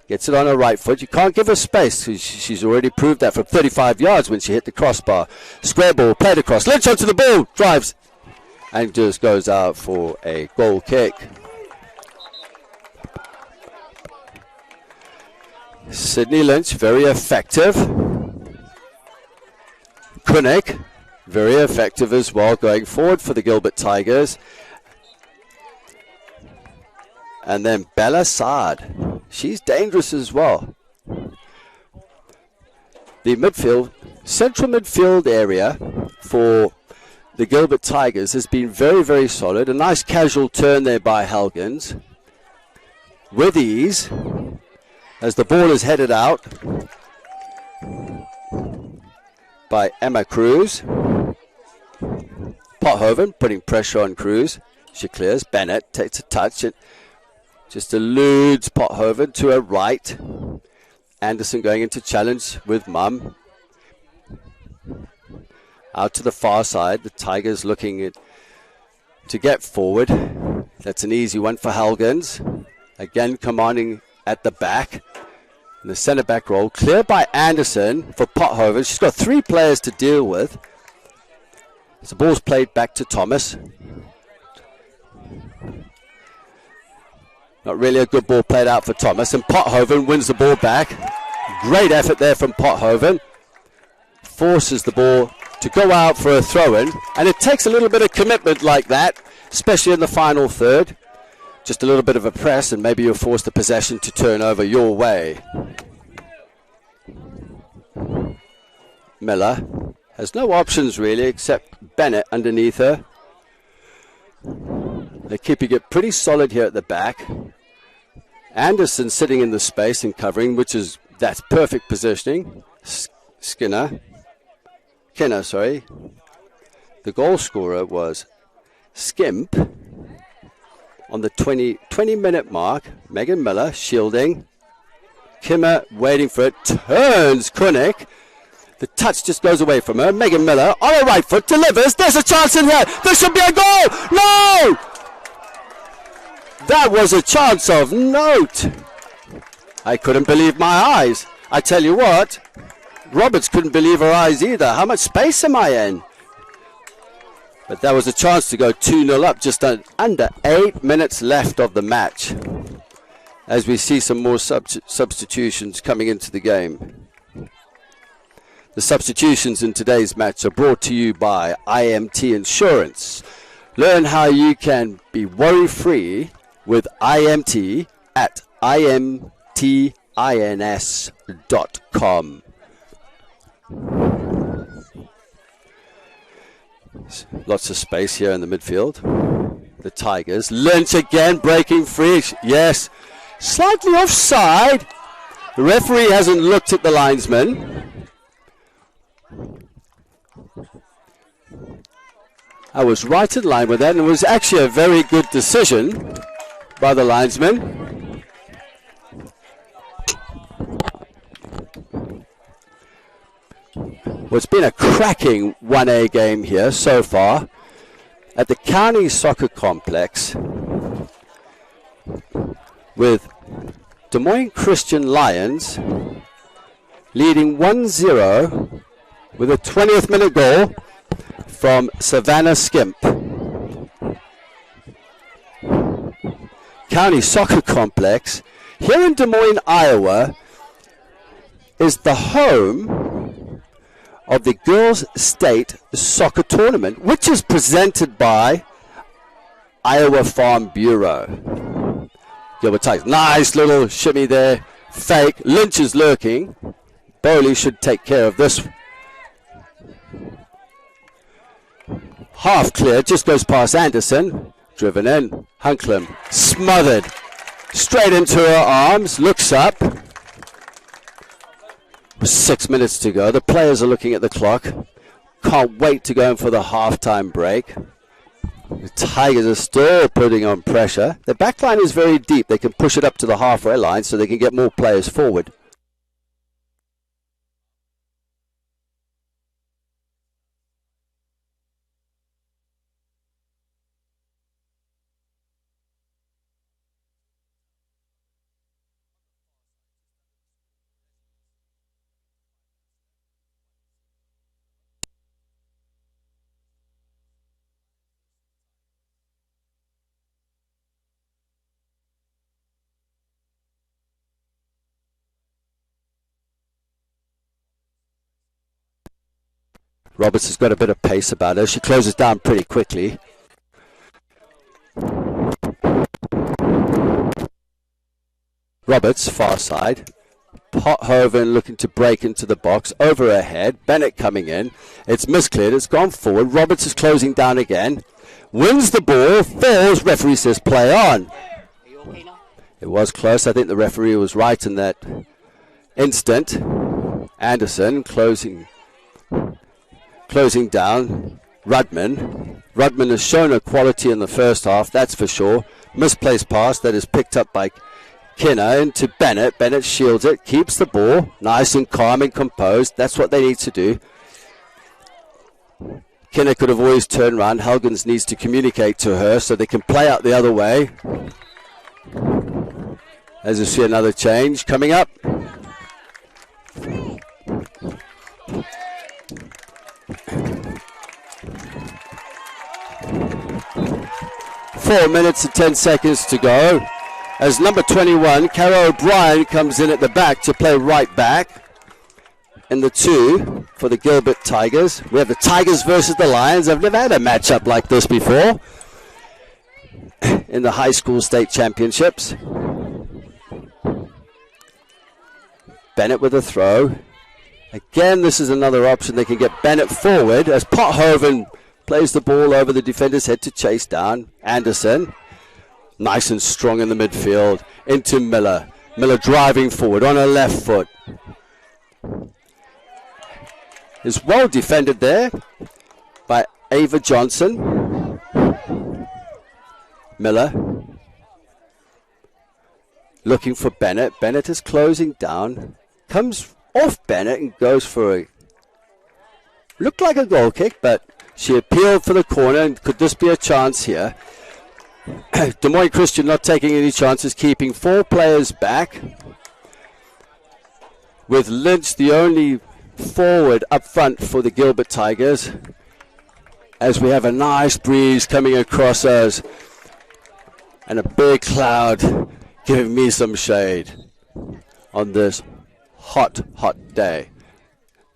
Gets it on her right foot. You can't give her space. She's already proved that from 35 yards when she hit the crossbar. Square ball, played across. Lynch onto the ball. Drives. And just goes out for a goal kick. Sydney Lynch, very effective. Kunnick, very effective as well, going forward for the Gilbert Tigers. And then Bella Saad. She's dangerous as well. The central midfield area for the Gilbert Tigers has been very, very solid. A nice casual turn there by Helgens. With ease, as the ball is headed out by Emma Cruz. Pothoven putting pressure on Cruz. She clears. Bennett takes a touch. It just eludes Pothoven to her right. Anderson going into challenge with Mum. Out to the far side. The Tigers looking to get forward. That's an easy one for Helgens. Again commanding at the back. And the centre back role. Clear by Anderson for Pothoven. She's got 3 players to deal with. As the ball's played back to Thomas. Not really a good ball played out for Thomas. And Pothoven wins the ball back. Great effort there from Pothoven. Forces the ball to go out for a throw-in. And it takes a little bit of commitment like that, especially in the final third. Just a little bit of a press and maybe you'll force the possession to turn over your way. Miller has no options really except Bennett underneath her. They're keeping it pretty solid here at the back. Anderson sitting in the space and covering, that's perfect positioning. Kinner. The goal scorer was Skimp on the 20-minute mark. Megan Miller shielding. Kimmer waiting for it. Turns Kunnick. The touch just goes away from her. Megan Miller on her right foot delivers. There's a chance in here. There should be a goal. No! That was a chance of note. I couldn't believe my eyes. I tell you what, Roberts couldn't believe her eyes either. How much space am I in? But that was a chance to go 2-0 up. Just under 8 minutes left of the match. As we see some more substitutions coming into the game. The substitutions in today's match are brought to you by IMT Insurance. Learn how you can be worry-free with IMT at imtins.com. Lots of space here in the midfield. The Tigers. Lynch again breaking free. Yes. Slightly offside. The referee hasn't looked at the linesman. I was right in line with that, and it was actually a very good decision by the linesman. Well, it's been a cracking 1A game here so far at the County Soccer Complex with Des Moines Christian Lions leading 1-0 with a 20th minute goal from Savannah Skimp. County Soccer Complex here in Des Moines, Iowa is the home of the Girls State Soccer Tournament, which is presented by Iowa Farm Bureau. Gilbert Tigers, nice little shimmy there, fake. Lynch is lurking. Bowley should take care of this. Half clear, just goes past Anderson. Driven in, Hunklam smothered. Straight into her arms, looks up. 6 minutes to go. The players are looking at the clock. Can't wait to go in for the halftime break. The Tigers are still putting on pressure. Their back line is very deep. They can push it up to the halfway line so they can get more players forward. Roberts has got a bit of pace about her. She closes down pretty quickly. Roberts, far side. Pothoven looking to break into the box. Over her head. Bennett coming in. It's miscleared. It's gone forward. Roberts is closing down again. Wins the ball. Falls. Referee says play on. It was close. I think the referee was right in that instant. Anderson closing down. Rudman has shown her quality in the first half, that's for sure. Misplaced pass that is picked up by Kinner into Bennett. Bennett shields it, keeps the ball, nice and calm and composed. That's what they need to do. Kinner could have always turned around. Helgens needs to communicate to her so they can play out the other way. As you see, another change coming up. Four minutes and 10 seconds to go. As number 21, Cara O'Brien, comes in at the back to play right back. In the 2 for the Gilbert Tigers. We have the Tigers versus the Lions. I've never had a matchup like this before in the high school state championships. Bennett with a throw. Again, this is another option. They can get Bennett forward as Pothoven plays the ball over the defender's head to chase down Anderson. Nice and strong in the midfield. Into Miller. Miller driving forward on her left foot. Is well defended there by Ava Johnson. Miller looking for Bennett. Bennett is closing down. Comes off Bennett and goes for a... looked like a goal kick, but she appealed for the corner. And could this be a chance here? Des Moines Christian not taking any chances, keeping 4 players back. With Lynch the only forward up front for the Gilbert Tigers. As we have a nice breeze coming across us. And a big cloud giving me some shade on this hot day.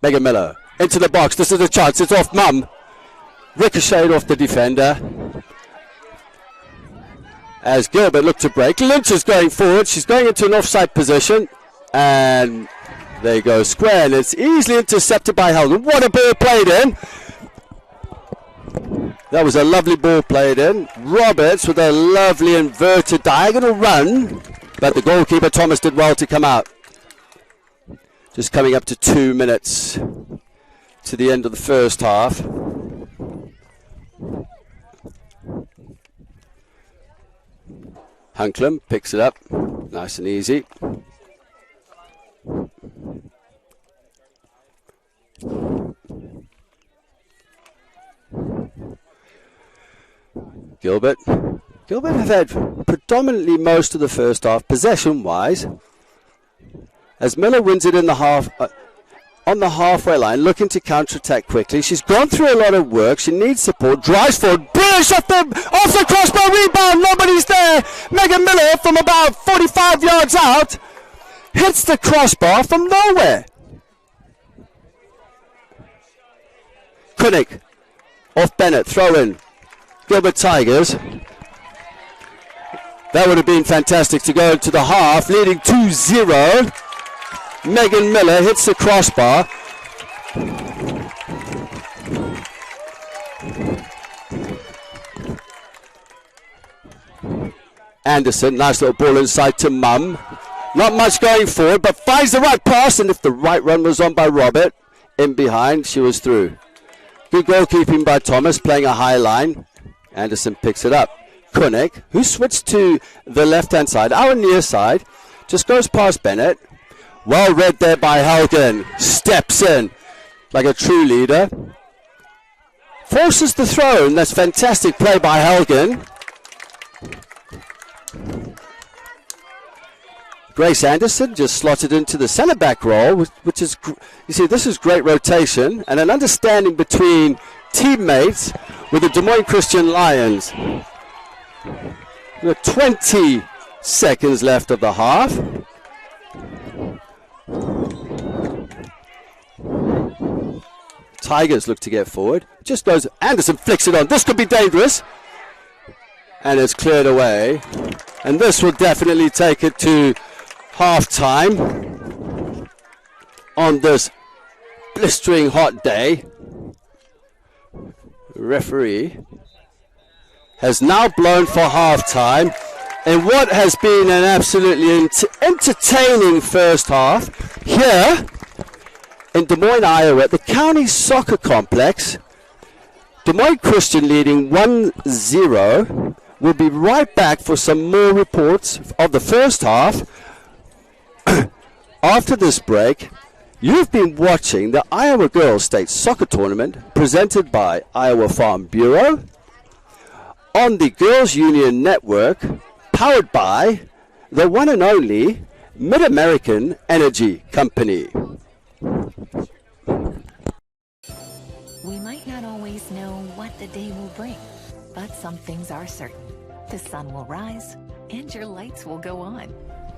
Megan Miller into the box. This is a chance. It's off Mum. Ricocheted off the defender. As Gilbert looked to break. Lynch is going forward. She's going into an offside position. And there you go. Square. And it's easily intercepted by Helgen. What a ball played in. That was a lovely ball played in. Roberts with a lovely inverted diagonal run. But the goalkeeper, Thomas, did well to come out. Just coming up to 2 minutes to the end of the first half. Hunklam picks it up. Nice and easy. Gilbert have had predominantly most of the first half, possession-wise. As Miller wins it in the half, on the halfway line, looking to counter-attack quickly. She's gone through a lot of work. She needs support. Drives forward. British off the crossbar rebound. Nobody's there. Megan Miller from about 45 yards out hits the crossbar from nowhere. Kunnick off Bennett. Throw in. Gilbert Tigers. That would have been fantastic to go into the half, leading 2-0. Megan Miller hits the crossbar. Anderson, nice little ball inside to Mum. Not much going forward, but finds the right pass, and if the right run was on by Robert, in behind, she was through. Good goalkeeping by Thomas, playing a high line. Anderson picks it up. Kunnick, who switched to the left-hand side, our near side, just goes past Bennett. Well read there by Helgen. Steps in like a true leader. Forces the throw, and that's fantastic play by Helgen. Grace Anderson just slotted into the centre-back role, which is, you see, this is great rotation and an understanding between teammates with the Des Moines Christian Lions. We've got 20 seconds left of the half. Tigers look to get forward. Just goes, Anderson flicks it on. This could be dangerous. And it's cleared away. And this will definitely take it to half time. on this blistering hot day. Referee has now blown for halftime in what has been an absolutely entertaining first half here in Des Moines, Iowa, at the County Soccer Complex. Des Moines Christian leading 1-0. We'll be right back for some more reports of the first half. After this break, you've been watching the Iowa Girls State Soccer Tournament presented by Iowa Farm Bureau on the Girls Union Network, powered by the one and only Mid-American Energy Company. We might not always know what the day will bring, but some things are certain. The sun will rise and your lights will go on.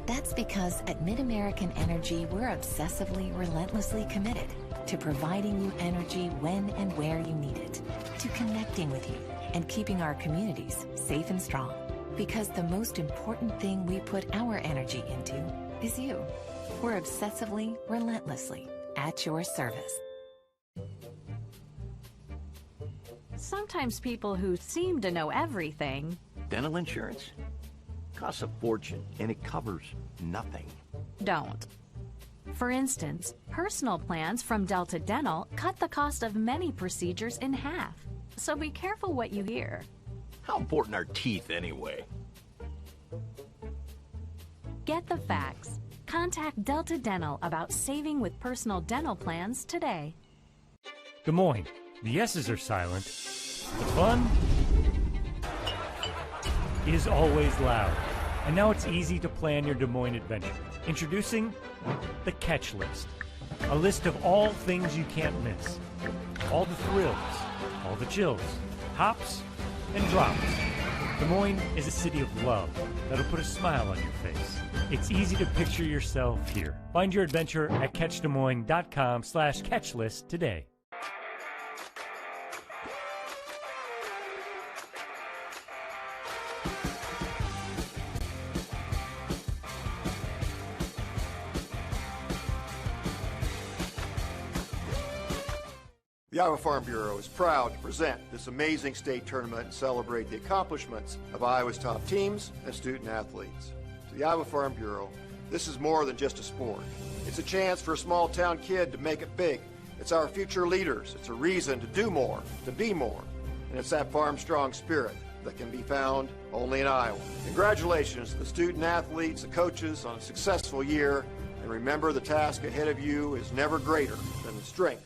That's because at Mid-American Energy, we're obsessively, relentlessly committed to providing you energy when and where you need it, to connecting with you and keeping our communities safe and strong. Because the most important thing we put our energy into is you. We're obsessively, relentlessly at your service. Sometimes people who seem to know everything. Dental insurance costs a fortune and it covers nothing. Don't. For instance, personal plans from Delta Dental cut the cost of many procedures in half. So be careful what you hear. How important are teeth anyway? Get the facts. Contact Delta Dental about saving with personal dental plans today. Des Moines. The S's are silent. The fun is always loud. And now it's easy to plan your Des Moines adventure. Introducing the Catch List. A list of all things you can't miss. All the thrills, all the chills, hops and drops. Des Moines is a city of love that'll put a smile on your face. It's easy to picture yourself here. Find your adventure at catchdesmoines.com/catchlist today. The Iowa Farm Bureau is proud to present this amazing state tournament and celebrate the accomplishments of Iowa's top teams and student athletes. To the Iowa Farm Bureau, this is more than just a sport. It's a chance for a small town kid to make it big. It's our future leaders. It's a reason to do more, to be more. And it's that farm strong spirit that can be found only in Iowa. Congratulations to the student athletes, the coaches on a successful year. And remember, the task ahead of you is never greater than the strength.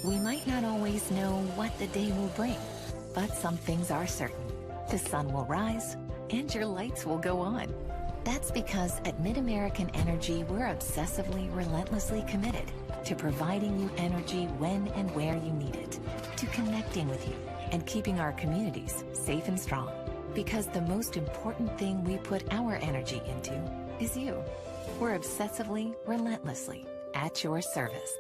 We might not always know what the day will bring, but some things are certain. The sun will rise and your lights will go on. That's because at Mid-American Energy, we're obsessively, relentlessly committed to providing you energy when and where you need it, to connecting with you and keeping our communities safe and strong. Because the most important thing we put our energy into is you. We're obsessively, relentlessly at your service.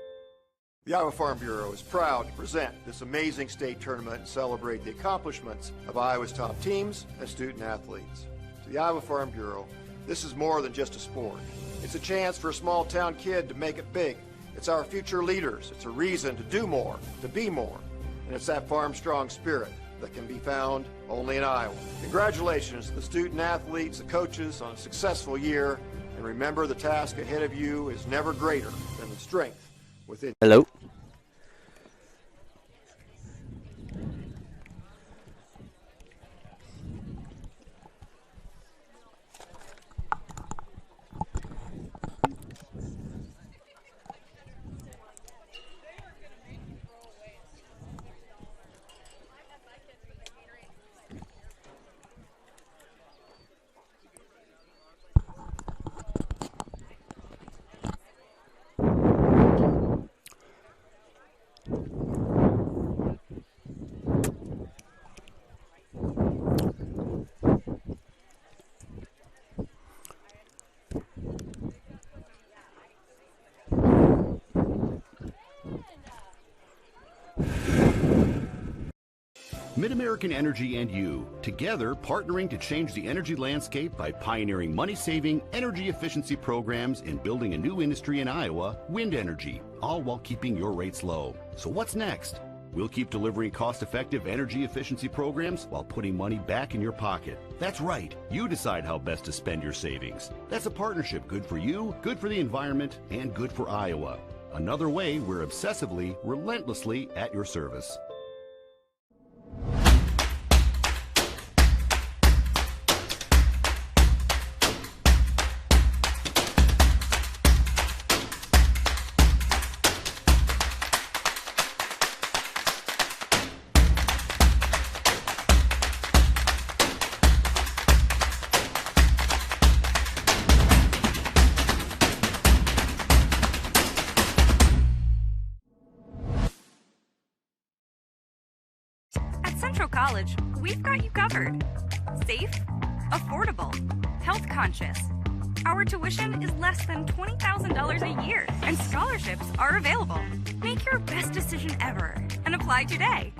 The Iowa Farm Bureau is proud to present this amazing state tournament and celebrate the accomplishments of Iowa's top teams and student athletes. To the Iowa Farm Bureau, this is more than just a sport. It's a chance for a small town kid to make it big. It's our future leaders. It's a reason to do more, to be more. And it's that farm strong spirit that can be found only in Iowa. Congratulations to the student athletes, the coaches on a successful year. And remember, the task ahead of you is never greater than the strength within. Hello. Mid-American Energy and you, together partnering to change the energy landscape by pioneering money-saving, energy efficiency programs in building a new industry in Iowa, wind energy, all while keeping your rates low. So what's next? We'll keep delivering cost-effective energy efficiency programs while putting money back in your pocket. That's right. You decide how best to spend your savings. That's a partnership good for you, good for the environment, and good for Iowa. Another way we're obsessively, relentlessly at your service. College, we've got you covered. Safe, affordable, health conscious. Our tuition is less than $20,000 a year, and scholarships are available. Make your best decision ever and apply today.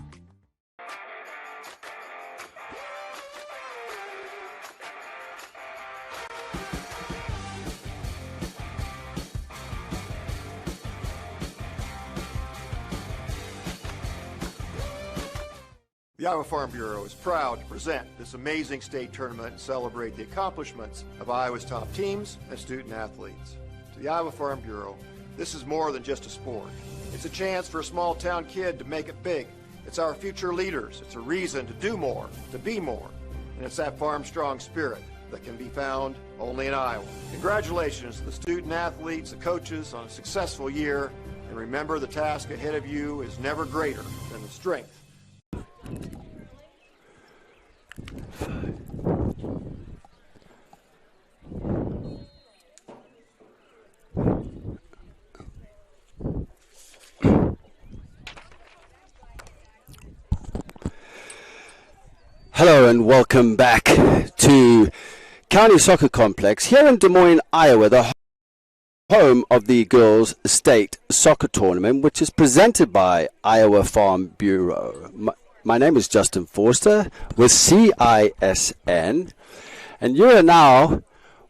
The Iowa Farm Bureau is proud to present this amazing state tournament and celebrate the accomplishments of Iowa's top teams and student athletes. To the Iowa Farm Bureau, this is more than just a sport. It's a chance for a small town kid to make it big. It's our future leaders. It's a reason to do more, to be more. And it's that farm strong spirit that can be found only in Iowa. Congratulations to the student athletes, the coaches on a successful year. And remember, the task ahead of you is never greater than the strength. Hello and welcome back to County Soccer Complex here in Des Moines, Iowa, the home of the Girls State Soccer Tournament, which is presented by Iowa Farm Bureau. My name is Justin Forster with CISN, and you are now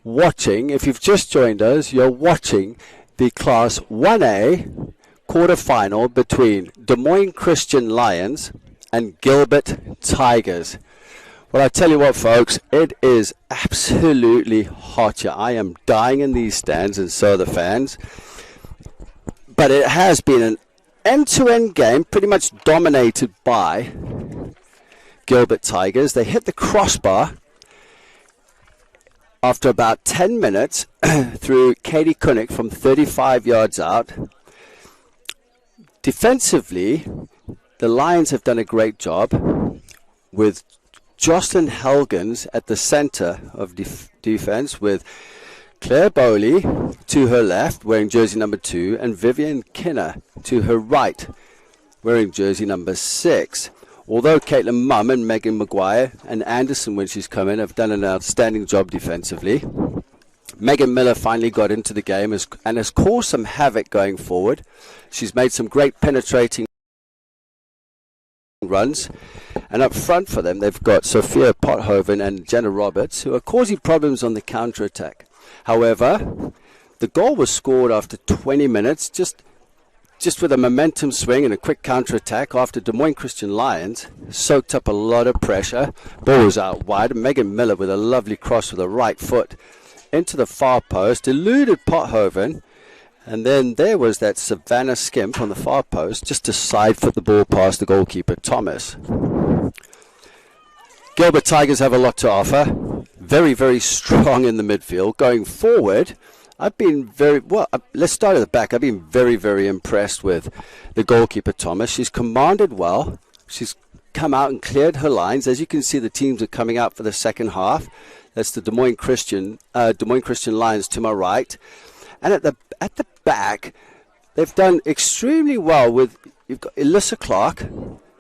watching, if you've just joined us, you're watching the Class 1A quarterfinal between Des Moines Christian Lions and Gilbert Tigers. Well, I tell you what, folks, it is absolutely hot here. I am dying in these stands, and so are the fans. But it has been an end-to-end game, pretty much dominated by Gilbert Tigers. They hit the crossbar after about 10 minutes through Katie Kunnick from 35 yards out. Defensively, the Lions have done a great job with Jocelyn Helgens at the center of defense, with Claire Bowley to her left wearing jersey number 2 and Vivian Kinner to her right wearing jersey number 6. Although Caitlin Mumm and Megan Maguire and Anderson, when she's come in, have done an outstanding job defensively, Megan Miller finally got into the game and has caused some havoc going forward. She's made some great penetrating runs, and up front for them they've got Sophia Pothoven and Jenna Roberts, who are causing problems on the counter-attack. However, the goal was scored after 20 minutes, just with a momentum swing and a quick counter-attack after Des Moines Christian Lions soaked up a lot of pressure. Ball was out wide, and Megan Miller with a lovely cross with a right foot into the far post, eluded Pothoven, and then there was that Savannah Skimp on the far post just to side foot the ball past the goalkeeper, Thomas. Gilbert Tigers have a lot to offer. Very, very strong in the midfield. Going forward, I've been let's start at the back. I've been very, very impressed with the goalkeeper, Thomas. She's commanded well. She's come out and cleared her lines. As you can see, the teams are coming out for the second half. That's the Des Moines Christian Lions to my right. And at the back, they've done extremely well with, you've got Alyssa Clark,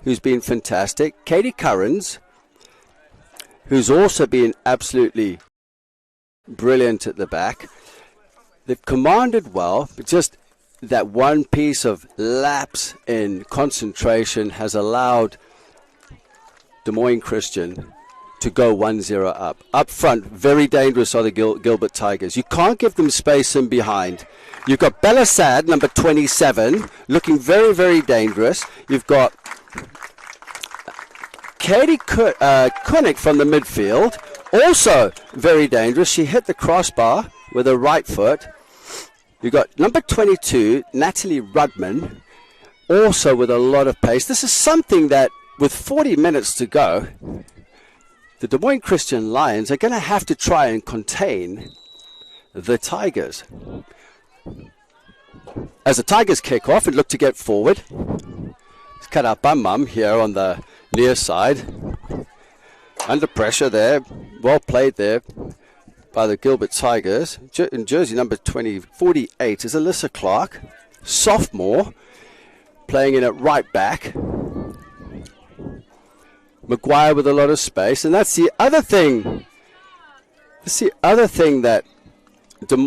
who's been fantastic, Katie Currans, who's also been absolutely brilliant at the back. They've commanded well, but just that one piece of lapse in concentration has allowed Des Moines Christian to go 1-0 up. Up front, very dangerous are the Gilbert Tigers. You can't give them space in behind. You've got Bellassad, number 27, looking very, very dangerous. You've got Katie Koenig from the midfield, also very dangerous. She hit the crossbar with her right foot. You've got number 22, Natalie Rudman, also with a lot of pace. This is something that, with 40 minutes to go, the Des Moines Christian Lions are going to have to try and contain the Tigers. As the Tigers kick off and look to get forward, it's cut out by Mum here on the near side. Under pressure there, well played there by the Gilbert Tigers. In jersey number 48 is Alyssa Clark, sophomore, playing in at right back. Maguire with a lot of space, and that's the other thing. That's the other thing that Des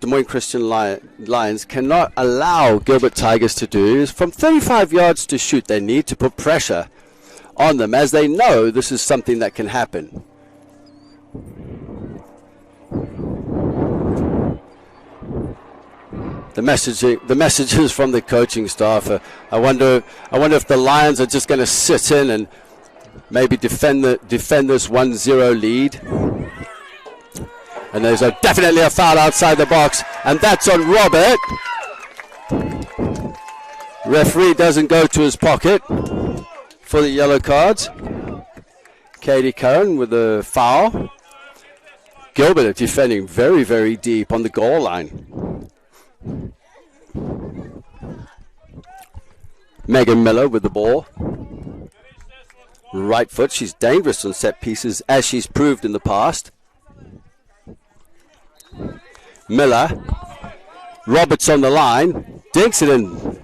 Moines Christian Lions cannot allow Gilbert Tigers to do is from 35 yards to shoot. They need to put pressure on them, as they know this is something that can happen. The messages from the coaching staff. I wonder if the Lions are just going to sit in and maybe defend this 1-0 lead. And there's definitely a foul outside the box, and that's on Robert. Referee doesn't go to his pocket for the yellow cards. Katie Curran with a foul. Gilbert are defending very, very deep on the goal line. Megan Miller with the ball. Right foot, she's dangerous on set pieces, as she's proved in the past. Miller, Roberts on the line, dinks it in.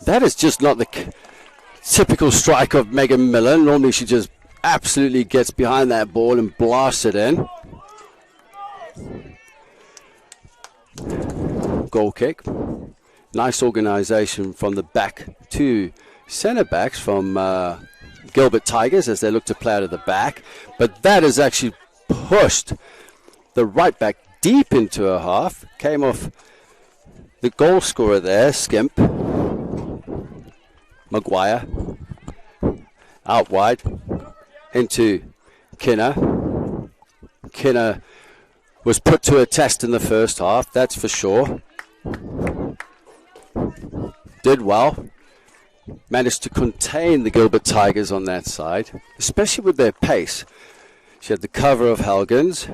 That is just not the typical strike of Megan Miller. Normally she just absolutely gets behind that ball and blasts it in. Goal kick. Nice organisation from the back to centre backs from Gilbert Tigers as they look to play out of the back. But that has actually pushed the right back deep into her half. Came off the goal scorer there, Skimp. Maguire. Out wide into Kinner. Kinner was put to a test in the first half, that's for sure. Did well. Managed to contain the Gilbert Tigers on that side, especially with their pace. She had the cover of Helgens,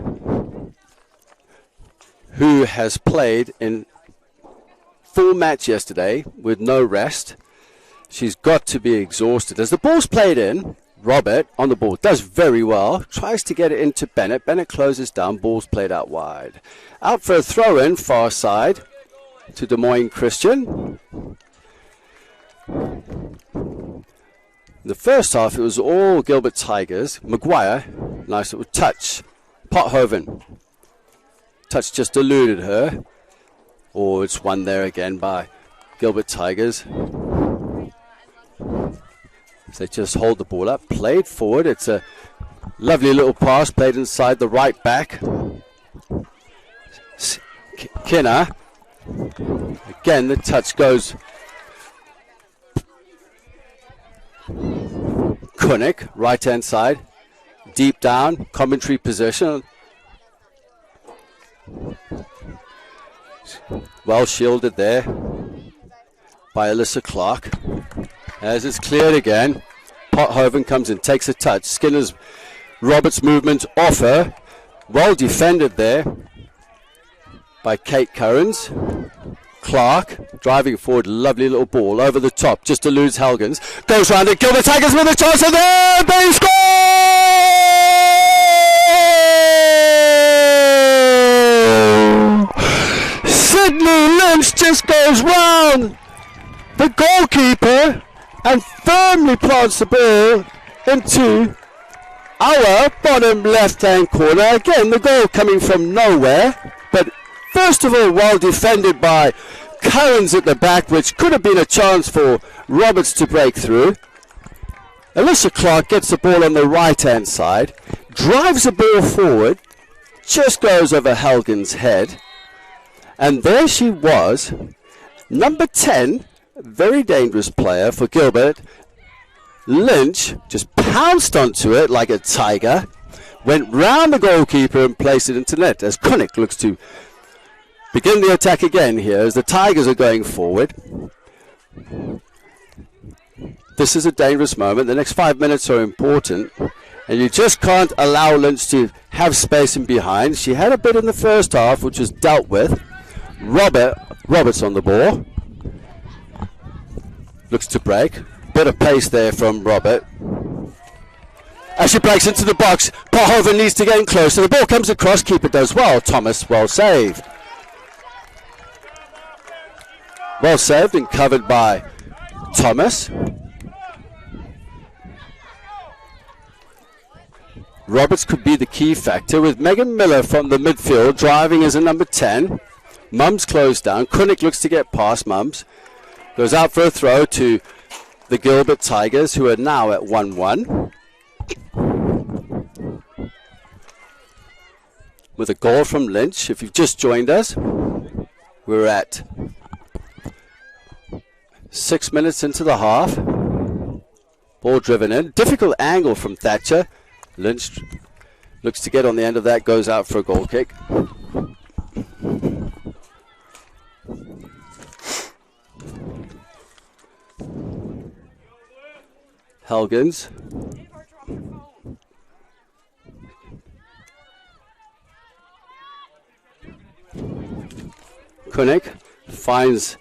who has played in full match yesterday with no rest. She's got to be exhausted. As the ball's played in, Robert on the ball does very well, tries to get it into Bennett. Bennett closes down, ball's played out wide. Out for a throw-in, far side to Des Moines Christian. In the first half, it was all Gilbert Tigers. Maguire, nice little touch. Pothoven. Touch just eluded her. Oh, it's won there again by Gilbert Tigers. They just hold the ball up, played forward. It's a lovely little pass played inside the right back. Kinner. Again, the touch goes. Koenig, right hand side. Deep down, commentary position. Well shielded there by Alyssa Clark. As it's cleared again, Pothoven comes in, takes a touch. Skinner's Roberts' movement off her. Well defended there by Kate Currans. Clark driving forward, lovely little ball over the top, just eludes Helgens. Goes round it, Gilbert Tigers with a chance, and there they score! Sydney Lynch just goes round the goalkeeper and firmly plants the ball into our bottom left-hand corner. Again, the goal coming from nowhere, but first of all, well defended by Currans at the back, which could have been a chance for Roberts to break through. Alicia Clark gets the ball on the right-hand side, drives the ball forward, just goes over Helgen's head, and there she was, number 10, very dangerous player for Gilbert. Lynch just pounced onto it like a tiger, went round the goalkeeper and placed it into net as Koenig looks to begin the attack again here as the Tigers are going forward. This is a dangerous moment. The next 5 minutes are important, and you just can't allow Lynch to have space in behind. She had a bit in the first half, which was dealt with. Roberts on the ball. Looks to break. Bit of pace there from Robert. As she breaks into the box, Pothoven needs to get in closer. The ball comes across. Keeper does well. Thomas, well saved. Well saved and covered by Thomas. Roberts could be the key factor with Megan Miller from the midfield driving as a number 10. Mums closed down. Koenig looks to get past Mums. Goes out for a throw to the Gilbert Tigers, who are now at 1-1. With a goal from Lynch. If you've just joined us, we're at 6 minutes into the half. Ball driven in. Difficult angle from Thatcher. Lynch looks to get on the end of that, goes out for a goal kick. Helgens. Koenig finds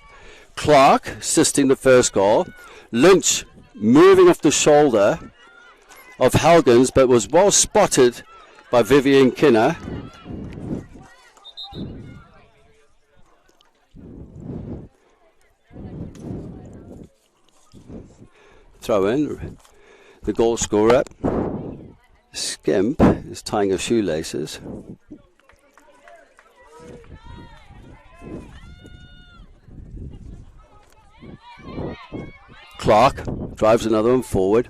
Clark assisting the first goal. Lynch moving off the shoulder of Helgens, but was well spotted by Vivian Kinner. Throw in. The goal scorer, Skimp, is tying her shoelaces. Clark drives another one forward.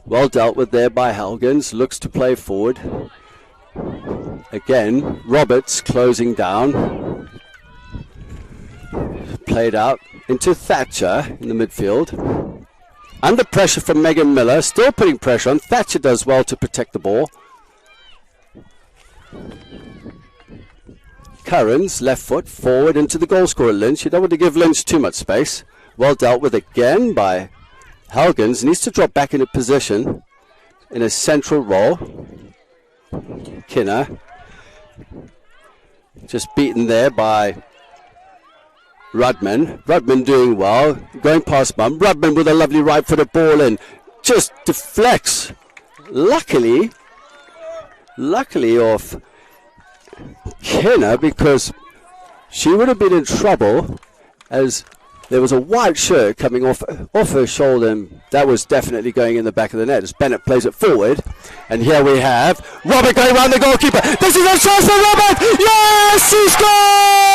Well dealt with there by Helgens. Looks to play forward. Again, Roberts closing down. Played out into Thatcher in the midfield. Under pressure from Megan Miller. Still putting pressure on. Thatcher does well to protect the ball. Currans, left foot, forward into the goal scorer Lynch. You don't want to give Lynch too much space. Well dealt with again by Helgens. Needs to drop back into position in a central role. Kinner. Just beaten there by Rudman. Rudman doing well. Going past Mum. Rudman with a lovely right-footed ball in. Just deflects. Luckily off Kinner, because she would have been in trouble as there was a white shirt coming off her shoulder, and that was definitely going in the back of the net as Bennett plays it forward. And here we have Robert going around the goalkeeper. This is a chance for Robert. Yes, he scores!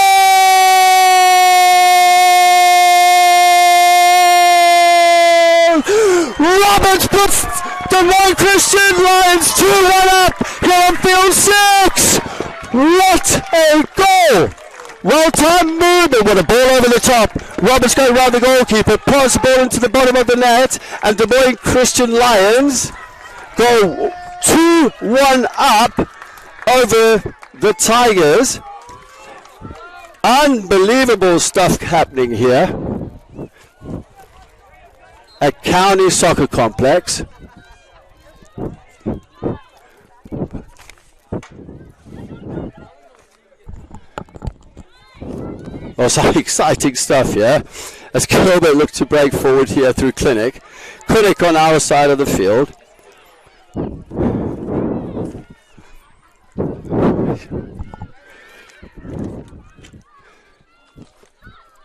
Robert puts the Moines Christian Lions 2-1 up here on field 6. What a goal! Well-timed movement with a ball over the top. Roberts going around the goalkeeper, pours the ball into the bottom of the net, and Des Moines Christian Lions go 2-1 up over the Tigers. Unbelievable stuff happening here at County Soccer Complex. Well, some exciting stuff here as Gilbert looked to break forward here through Clinic. Clinic on our side of the field.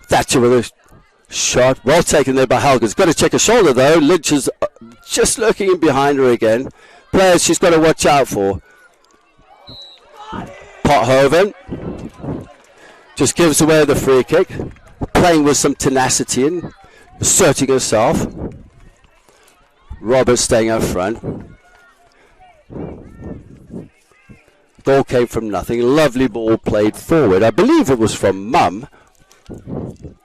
Thatcher with a shot. Well taken there by Helgens. Got to check her shoulder though. Lynch is just lurking in behind her again. Players she's got to watch out for. Pothoven just gives away the free kick. Playing with some tenacity and asserting herself. Robert staying up front. Goal came from nothing. Lovely ball played forward. I believe it was from Mum.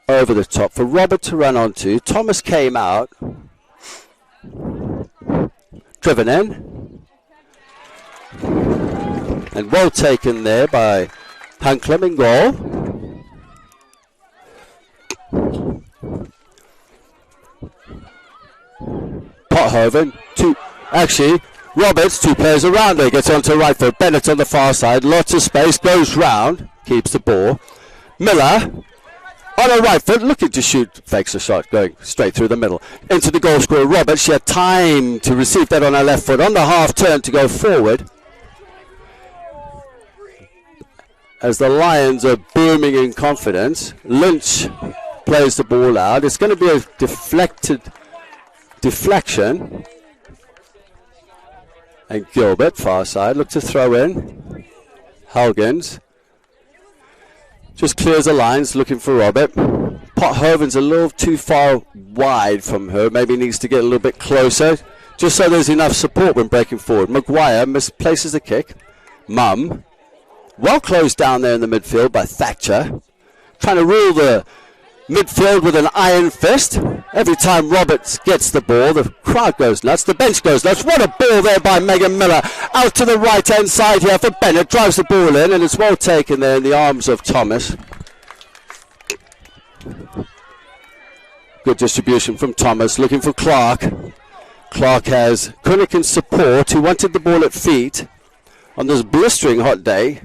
Over the top for Robert to run onto. Thomas came out. Driven in. And well taken there by Hunklam in goal. Pothoven. Actually, Roberts, 2 players around her, gets onto right foot. Bennett on the far side, lots of space, goes round, keeps the ball. Miller on her right foot, looking to shoot, fakes a shot, going straight through the middle. Into the goal scorer, Roberts. She had time to receive that on her left foot, on the half turn to go forward. As the Lions are booming in confidence, Lynch plays the ball out. It's going to be a deflection. And Gilbert, far side, look to throw in. Helgens just clears the lines, looking for Robert. Pothoven's a little too far wide from her. Maybe needs to get a little bit closer, just so there's enough support when breaking forward. Maguire misplaces the kick. Mum, well closed down there in the midfield by Thatcher. Trying to rule the midfield with an iron fist. Every time Roberts gets the ball, the crowd goes nuts, the bench goes nuts. What a ball there by Megan Miller. Out to the right-hand side here for Bennett. Drives the ball in, and it's well taken there in the arms of Thomas. Good distribution from Thomas, looking for Clark. Clark has Kunnikin's support, who wanted the ball at feet on this blistering hot day.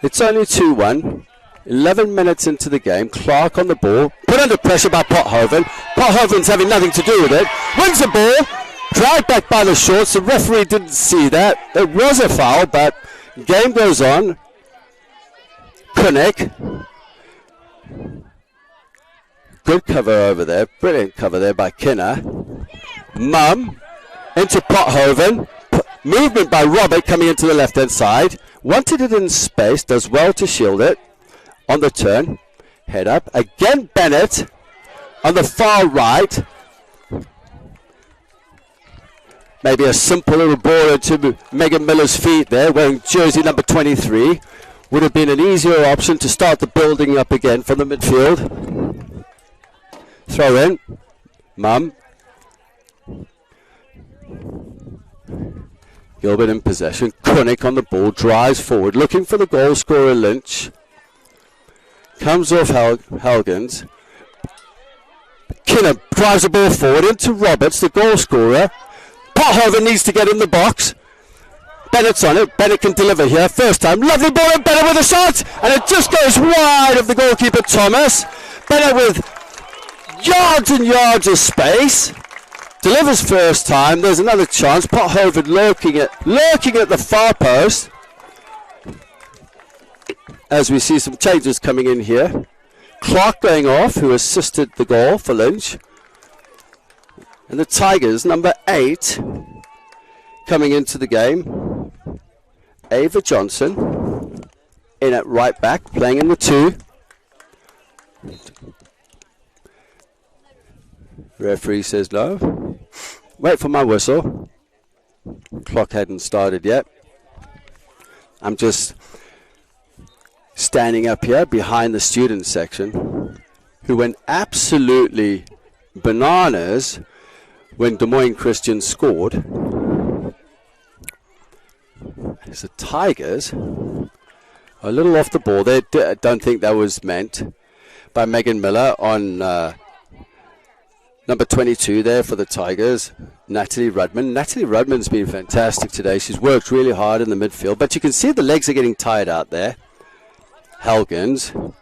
It's only 2-1. 11 minutes into the game. Clark on the ball. Put under pressure by Pothoven. Pothoven's having nothing to do with it. Wins the ball. Dragged back by the shorts. The referee didn't see that. It was a foul, but game goes on. Kunnik. Good cover over there. Brilliant cover there by Kinner. Mum. Into Pothoven. Movement by Robert coming into the left-hand side. Wanted it in space. Does well to shield it. On the turn. Head up. Again Bennett. On the far right. Maybe a simple little ball into Megan Miller's feet there, wearing jersey number 23. Would have been an easier option to start the building up again from the midfield. Throw in. Mum. Gilbert in possession. Kunnik on the ball. Drives forward. Looking for the goal scorer Lynch. Comes off Helgens. Kinner drives the ball forward into Roberts, the goal scorer. Pothoven needs to get in the box. Bennett's on it. Bennett can deliver here. First time. Lovely ball and Bennett with a shot. And it just goes wide of the goalkeeper Thomas. Bennett with yards and yards of space. Delivers first time. There's another chance. Pothoven lurking at the far post. As we see some changes coming in here. Clark going off, who assisted the goal for Lynch. And the Tigers, number 8, coming into the game. Ava Johnson in at right back, playing in the 2. Referee says no. Wait for my whistle. Clock hadn't started yet. I'm just standing up here behind the student section, who went absolutely bananas when Des Moines Christian scored. As the Tigers are a little off the ball. They don't think that was meant by Megan Miller on number 22 there for the Tigers, Natalie Rudman. Natalie Rudman's been fantastic today. She's worked really hard in the midfield, but you can see the legs are getting tired out there. Helgens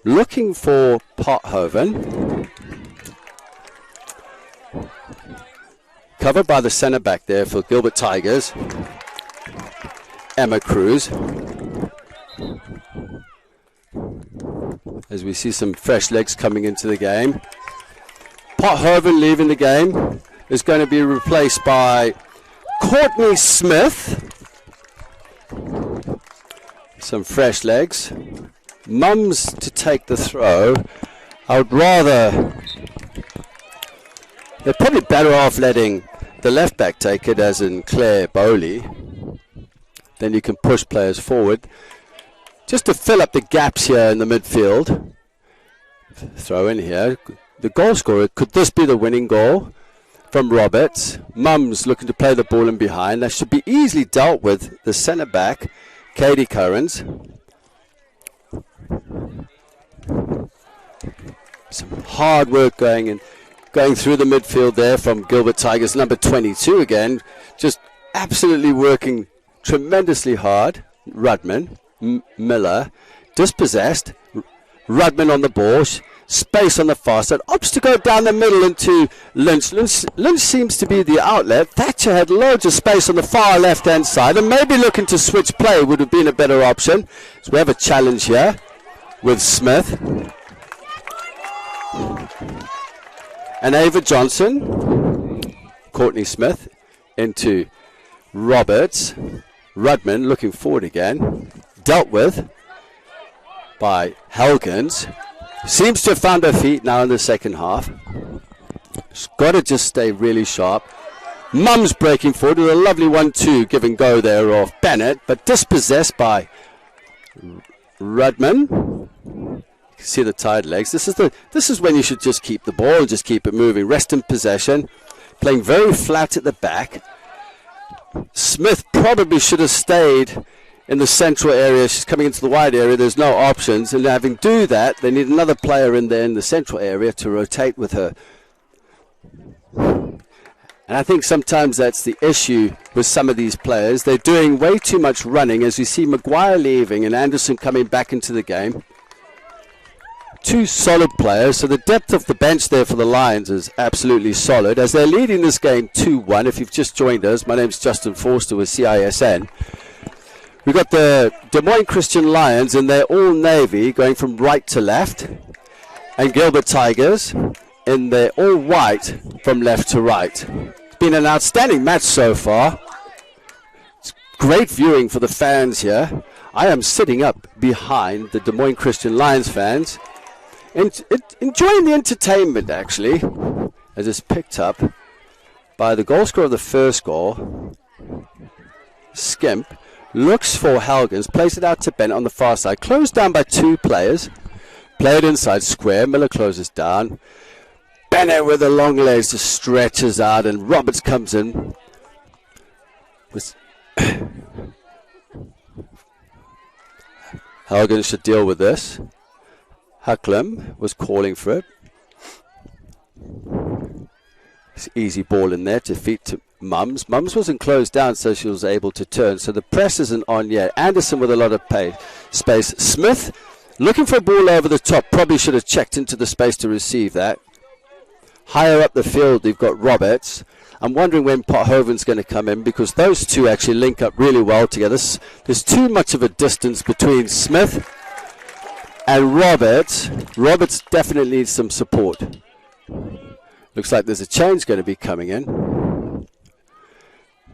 looking for Pothoven. Covered by the centre back there for Gilbert Tigers. Emma Cruz. As we see some fresh legs coming into the game. Pothoven leaving the game is going to be replaced by Courtney Smith. Some fresh legs. Mum's to take the throw. I would rather They're probably better off letting the left back take it, as in Claire Bowley. Then you can push players forward just to fill up the gaps here in the midfield. Throw in here. The goal scorer, could this be the winning goal from Roberts? Mums looking to play the ball in behind. That should be easily dealt with. The centre back, Katie Currans. Some hard work going through the midfield there from Gilbert Tigers. Number 22 again, just absolutely working tremendously hard. Rudman, Miller, dispossessed. Rudman on the ball, space on the far side, opts to go down the middle into Lynch. Lynch seems to be the outlet. Thatcher had loads of space on the far left hand side, and maybe looking to switch play would have been a better option. So we have a challenge here with Smith and Ava Johnson. Courtney Smith into Roberts. Rudman looking forward again, dealt with by Helgens. Seems to have found her feet now in the second half. She's got to just stay really sharp. Mums breaking forward with a lovely 1-2 give and go there off Bennett, but dispossessed by Rudman. You can see the tied legs. This is when you should just keep the ball and just keep it moving. Rest in possession. Playing very flat at the back. Smith probably should have stayed in the central area. She's coming into the wide area. There's no options, and having do that, they need another player in there in the central area to rotate with her. And I think sometimes that's the issue with some of these players. They're doing way too much running, as we see Maguire leaving and Anderson coming back into the game. Two solid players, so the depth of the bench there for the Lions is absolutely solid, as they're leading this game 2-1. If you've just joined us, my name's Justin Forster with CISN. We've got the Des Moines Christian Lions in their all navy going from right to left, and Gilbert Tigers in their all white from left to right. It's been an outstanding match so far. It's great viewing for the fans here. I am sitting up behind the Des Moines Christian Lions fans, enjoying the entertainment actually, as it's picked up by the goal scorer of the first goal. Skimp looks for Helgens, plays it out to Bennett on the far side, closed down by two players, played inside square. Miller closes down. Bennett with the long legs just stretches out, and Roberts comes in. Helgens should deal with this. Hucklam was calling for it. It's easy ball in there to feed to Mums. Mums wasn't closed down, so she was able to turn. So the press isn't on yet. Anderson with a lot of space. Smith looking for a ball over the top. Probably should have checked into the space to receive that. Higher up the field, they've got Roberts. I'm wondering when Pothoven's going to come in, because those two actually link up really well together. There's too much of a distance between Smith and Roberts. Roberts definitely needs some support. Looks like there's a change going to be coming in.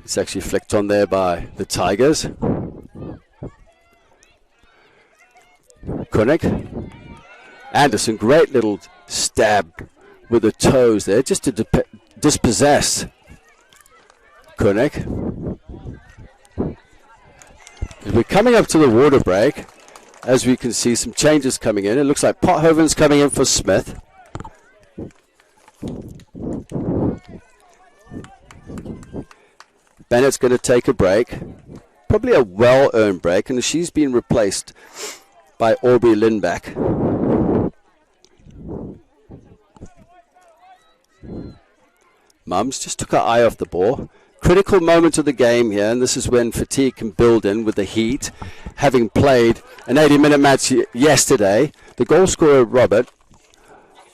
It's actually flicked on there by the Tigers. Koenig. Anderson, great little stab with the toes there, just to dispossess Koenig. As we're coming up to the water break, as we can see some changes coming in. It looks like Pothoven's coming in for Smith. Bennett's going to take a break, probably a well-earned break, and she's been replaced by Aubrey Lindback. Mums just took her eye off the ball. Critical moment of the game here, and this is when fatigue can build in with the heat. Having played an 80-minute match yesterday, the goal scorer, Robert,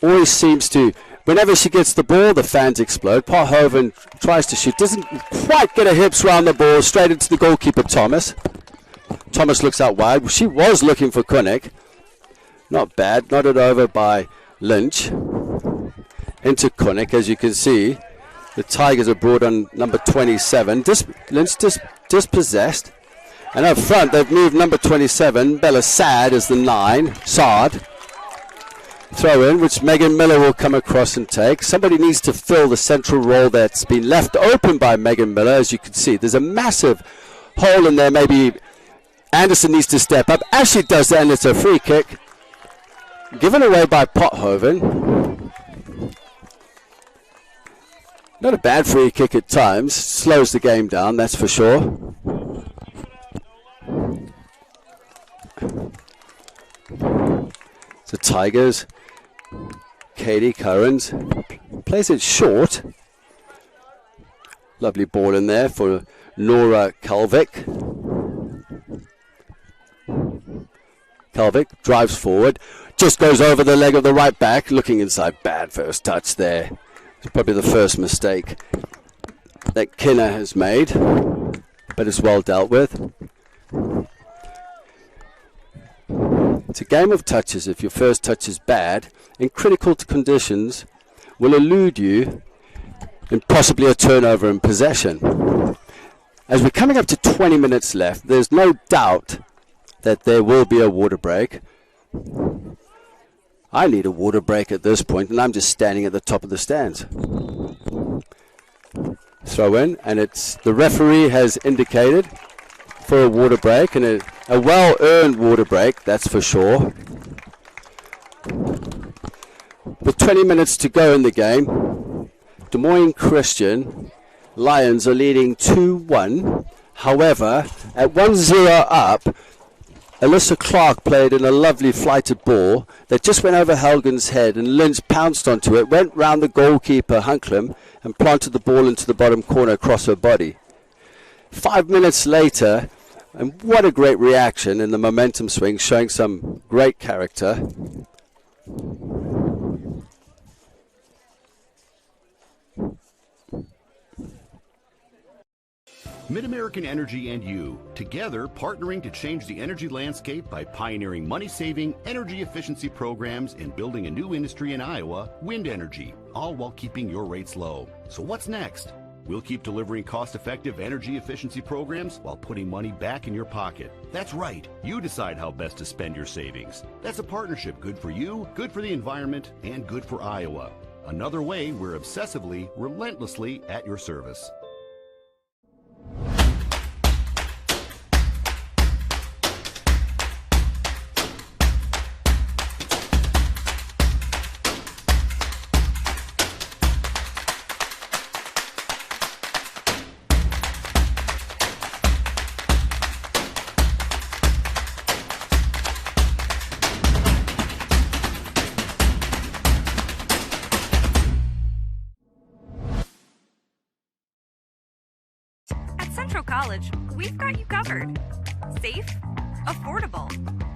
always seems to, whenever she gets the ball, the fans explode. Pothoven tries to shoot, doesn't quite get her hips around the ball, straight into the goalkeeper, Thomas. Thomas looks out wide. She was looking for Koenig. Not bad, nodded over by Lynch. Into Koenig, as you can see. The Tigers are brought on number 27. Lynch dispossessed. And up front, they've moved number 27. Bella Sad is the 9. Sard. throw in, which Megan Miller will come across and take. Somebody needs to fill the central role that's been left open by Megan Miller. As you can see, there's a massive hole in there. Maybe Anderson needs to step up. Ashley does that, and it's a free kick given away by Pothoven. Not a bad free kick at times. Slows the game down, that's for sure. The Tigers. Katie Currans plays it short. Lovely ball in there for Nora Kalvik. Kalvik drives forward, just goes over the leg of the right back, looking inside. Bad first touch there. It's probably the first mistake that Kinner has made, but it's well dealt with. It's a game of touches. If your first touch is bad, in critical conditions, will elude you and possibly a turnover in possession. As we're coming up to 20 minutes left, there's no doubt that there will be a water break. I need a water break at this point, and I'm just standing at the top of the stands. Throw in, and it's the referee has indicated for a water break, and a well-earned water break, that's for sure. With 20 minutes to go in the game, Des Moines Christian Lions are leading 2-1. However, at 1-0 up, Alyssa Clark played in a lovely flighted ball that just went over Helgen's head, and Lynch pounced onto it, went round the goalkeeper Hunklam and planted the ball into the bottom corner across her body. 5 minutes later, and what a great reaction in the momentum swing, showing some great character. Mid-American Energy and you, together partnering to change the energy landscape by pioneering money-saving, energy efficiency programs and building a new industry in Iowa, wind energy, all while keeping your rates low. So what's next? We'll keep delivering cost-effective energy efficiency programs while putting money back in your pocket. That's right. You decide how best to spend your savings. That's a partnership good for you, good for the environment, and good for Iowa. Another way we're obsessively, relentlessly at your service. College, we've got you covered. Safe, affordable,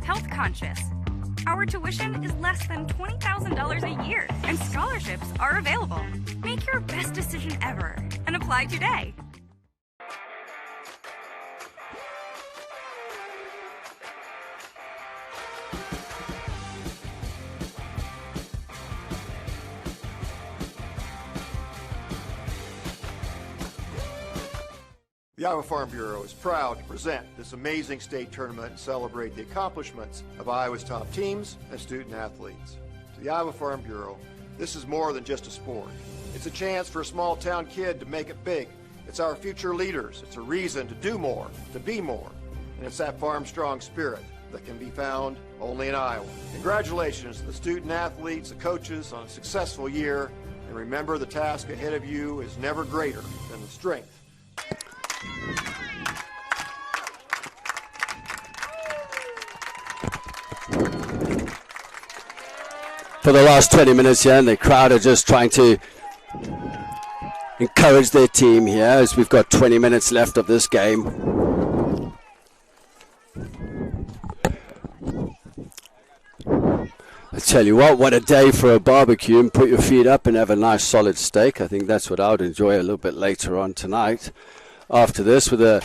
health conscious. Our tuition is less than $20,000 a year, and scholarships are available. Make your best decision ever and apply today. The Iowa Farm Bureau is proud to present this amazing state tournament and celebrate the accomplishments of Iowa's top teams and student athletes. To the Iowa Farm Bureau, this is more than just a sport. It's a chance for a small town kid to make it big. It's our future leaders. It's a reason to do more, to be more. And it's that farm strong spirit that can be found only in Iowa. Congratulations to the student athletes, the coaches on a successful year. And remember, the task ahead of you is never greater than the strength. For the last 20 minutes here, and the crowd are just trying to encourage their team here as we've got 20 minutes left of this game. I tell you what a day for a barbecue, and put your feet up and have a nice solid steak. I think that's what I would enjoy a little bit later on tonight. After this, with a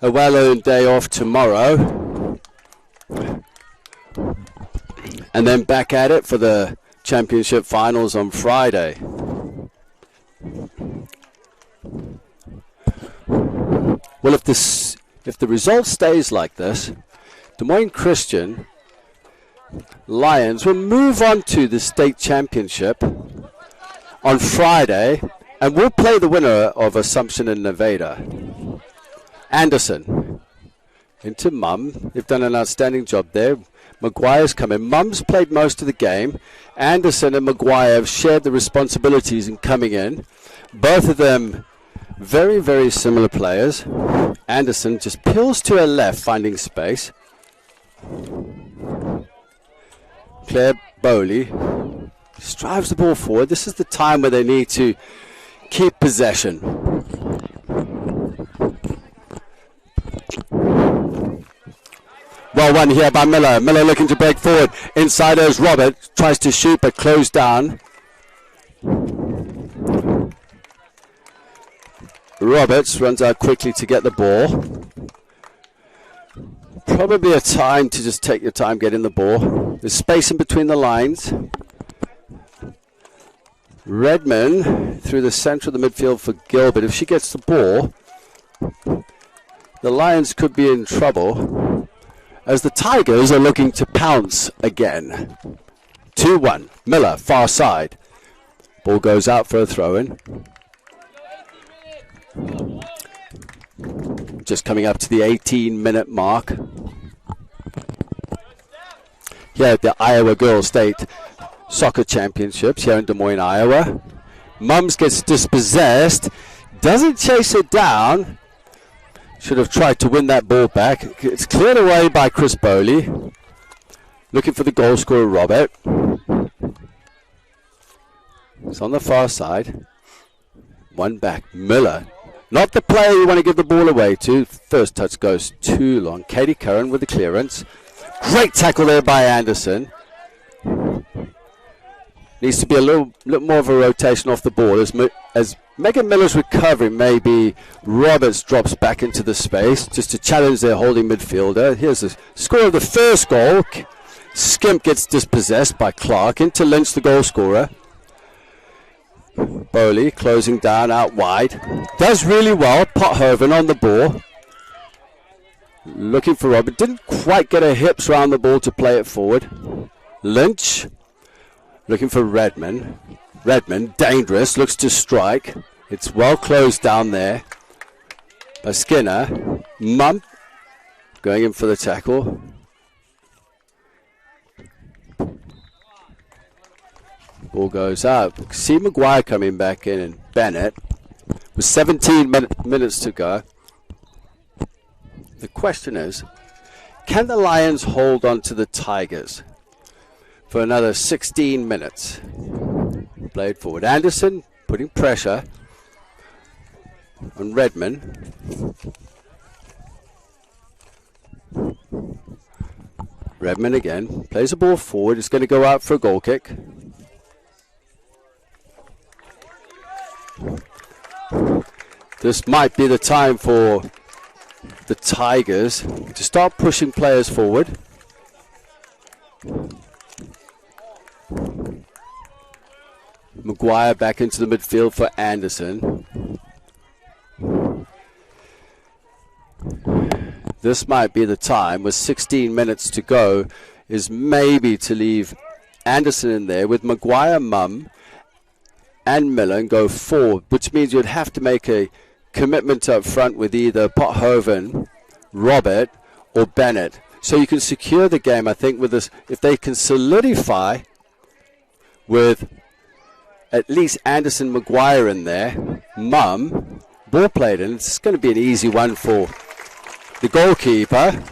well-earned day off tomorrow. And then back at it for the championship finals on Friday. Well, if the result stays like this, Des Moines Christian Lions will move on to the state championship on Friday, and we'll play the winner of Assumption and Nevada. Anderson into Mum. They've done an outstanding job there. Maguire's come in. Mum's played most of the game. Anderson and Maguire have shared the responsibilities in coming in. Both of them very, very similar players. Anderson just peels to her left, finding space. Claire Bowley drives the ball forward. This is the time where they need to keep possession. Well won here by Miller. Miller looking to break forward. Inside is Robert. Tries to shoot but closed down. Roberts runs out quickly to get the ball. Probably a time to just take your time getting the ball. There's space in between the lines. Redman through the center of the midfield for Gilbert. If she gets the ball, the Lions could be in trouble, as the Tigers are looking to pounce again. 2-1. Miller, far side. Ball goes out for a throw-in. Just coming up to the 18-minute mark. Here at the Iowa Girls State Soccer Championships here in Des Moines, Iowa. Mums gets dispossessed. Doesn't chase it down. Should have tried to win that ball back. It's cleared away by Chris Bowley. Looking for the goal scorer, Robert. It's on the far side. One back. Miller. Not the player you want to give the ball away to. First touch goes too long. Katie Curran with the clearance. Great tackle there by Anderson. Needs to be a little more of a rotation off the ball. As Megan Miller's recovering, maybe Roberts drops back into the space just to challenge their holding midfielder. Here's the score of the first goal. Skimp gets dispossessed by Clark into Lynch, the goal scorer. Bowley closing down out wide. Does really well. Pothoven on the ball. Looking for Robert. Didn't quite get her hips around the ball to play it forward. Lynch. Looking for Redman. Redman, dangerous, looks to strike. It's well closed down there by Skinner. Mump going in for the tackle. Ball goes out. See Maguire coming back in, and Bennett with 17 minutes to go. The question is, can the Lions hold on to the Tigers for another 16 minutes? Played forward. Anderson putting pressure on Redman. Redman again. Plays the ball forward. It's going to go out for a goal kick. This might be the time for the Tigers to start pushing players forward. Maguire back into the midfield for Anderson. This might be the time with 16 minutes to go, is maybe to leave Anderson in there with Maguire, Mum and Miller and go forward, which means you'd have to make a commitment up front with either Pothoven, Robert or Bennett. So you can secure the game, I think, with this. If they can solidify with at least Anderson, Maguire in there, Mum, ball played in, it's going to be an easy one for the goalkeeper,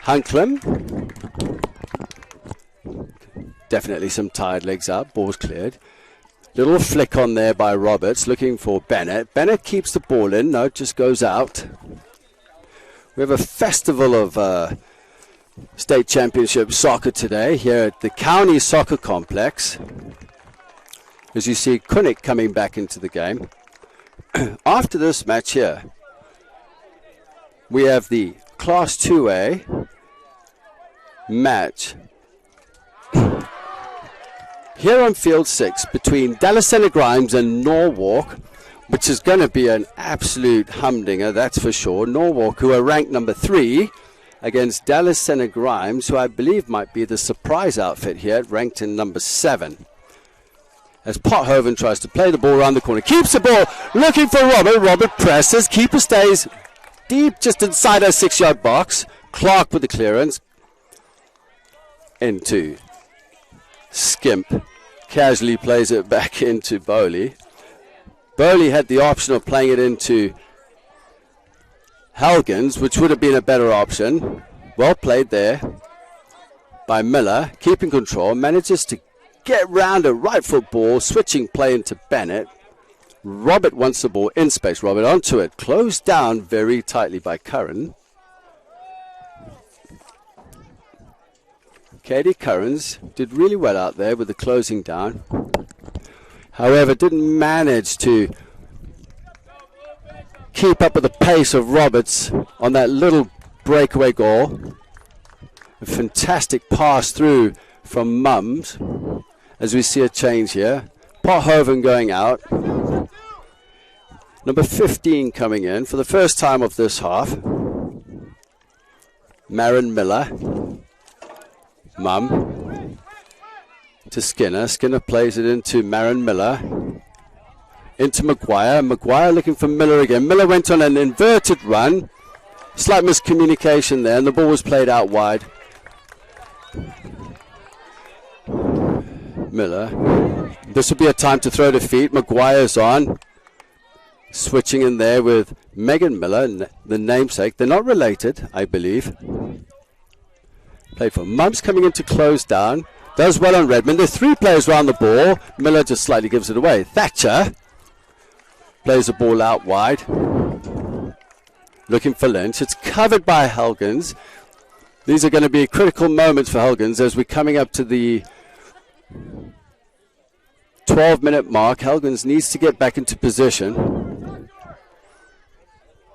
Hunklem. Definitely some tired legs up, ball's cleared. Little flick on there by Roberts, looking for Bennett. Bennett keeps the ball in, no, it just goes out. We have a festival of state championship soccer today here at the County Soccer Complex. As you see, Kunnick coming back into the game. After this match here, we have the Class 2A match here on Field 6 between Dallasena Grimes and Norwalk, which is going to be an absolute humdinger, that's for sure. Norwalk, who are ranked number 3, against Dallas Center Grimes, who I believe might be the surprise outfit here, ranked in number 7. As Pothoven tries to play the ball around the corner, keeps the ball, looking for Robert. Robert presses, keeper stays deep just inside our 6-yard box. Clark with the clearance. Into Skimp. Casually plays it back into Bowley. Bowley had the option of playing it into Helgens, which would have been a better option. Well played there by Miller. Keeping control, manages to get round a right foot ball, switching play into Bennett. Robert wants the ball in space. Robert onto it. Closed down very tightly by Curran. Katie Currans did really well out there with the closing down. However, didn't manage to keep up with the pace of Roberts on that little breakaway goal. A fantastic pass through from Mums. As we see a change here. Pothoven going out. Number 15 coming in for the first time of this half. Marin Miller. Mum. To Skinner. Skinner plays it into Marin Miller. Into Maguire. Maguire looking for Miller again. Miller went on an inverted run. Slight miscommunication there, and the ball was played out wide. Miller. This will be a time to throw to feet. Maguire's on. Switching in there with Megan Miller, the namesake. They're not related, I believe. Played for Mums coming in to close down. Does well on Redmond. There are 3 players around the ball. Miller just slightly gives it away. Thatcher plays the ball out wide. Looking for Lynch. It's covered by Helgens. These are going to be critical moments for Helgens as we're coming up to the 12-minute mark. Helgens needs to get back into position.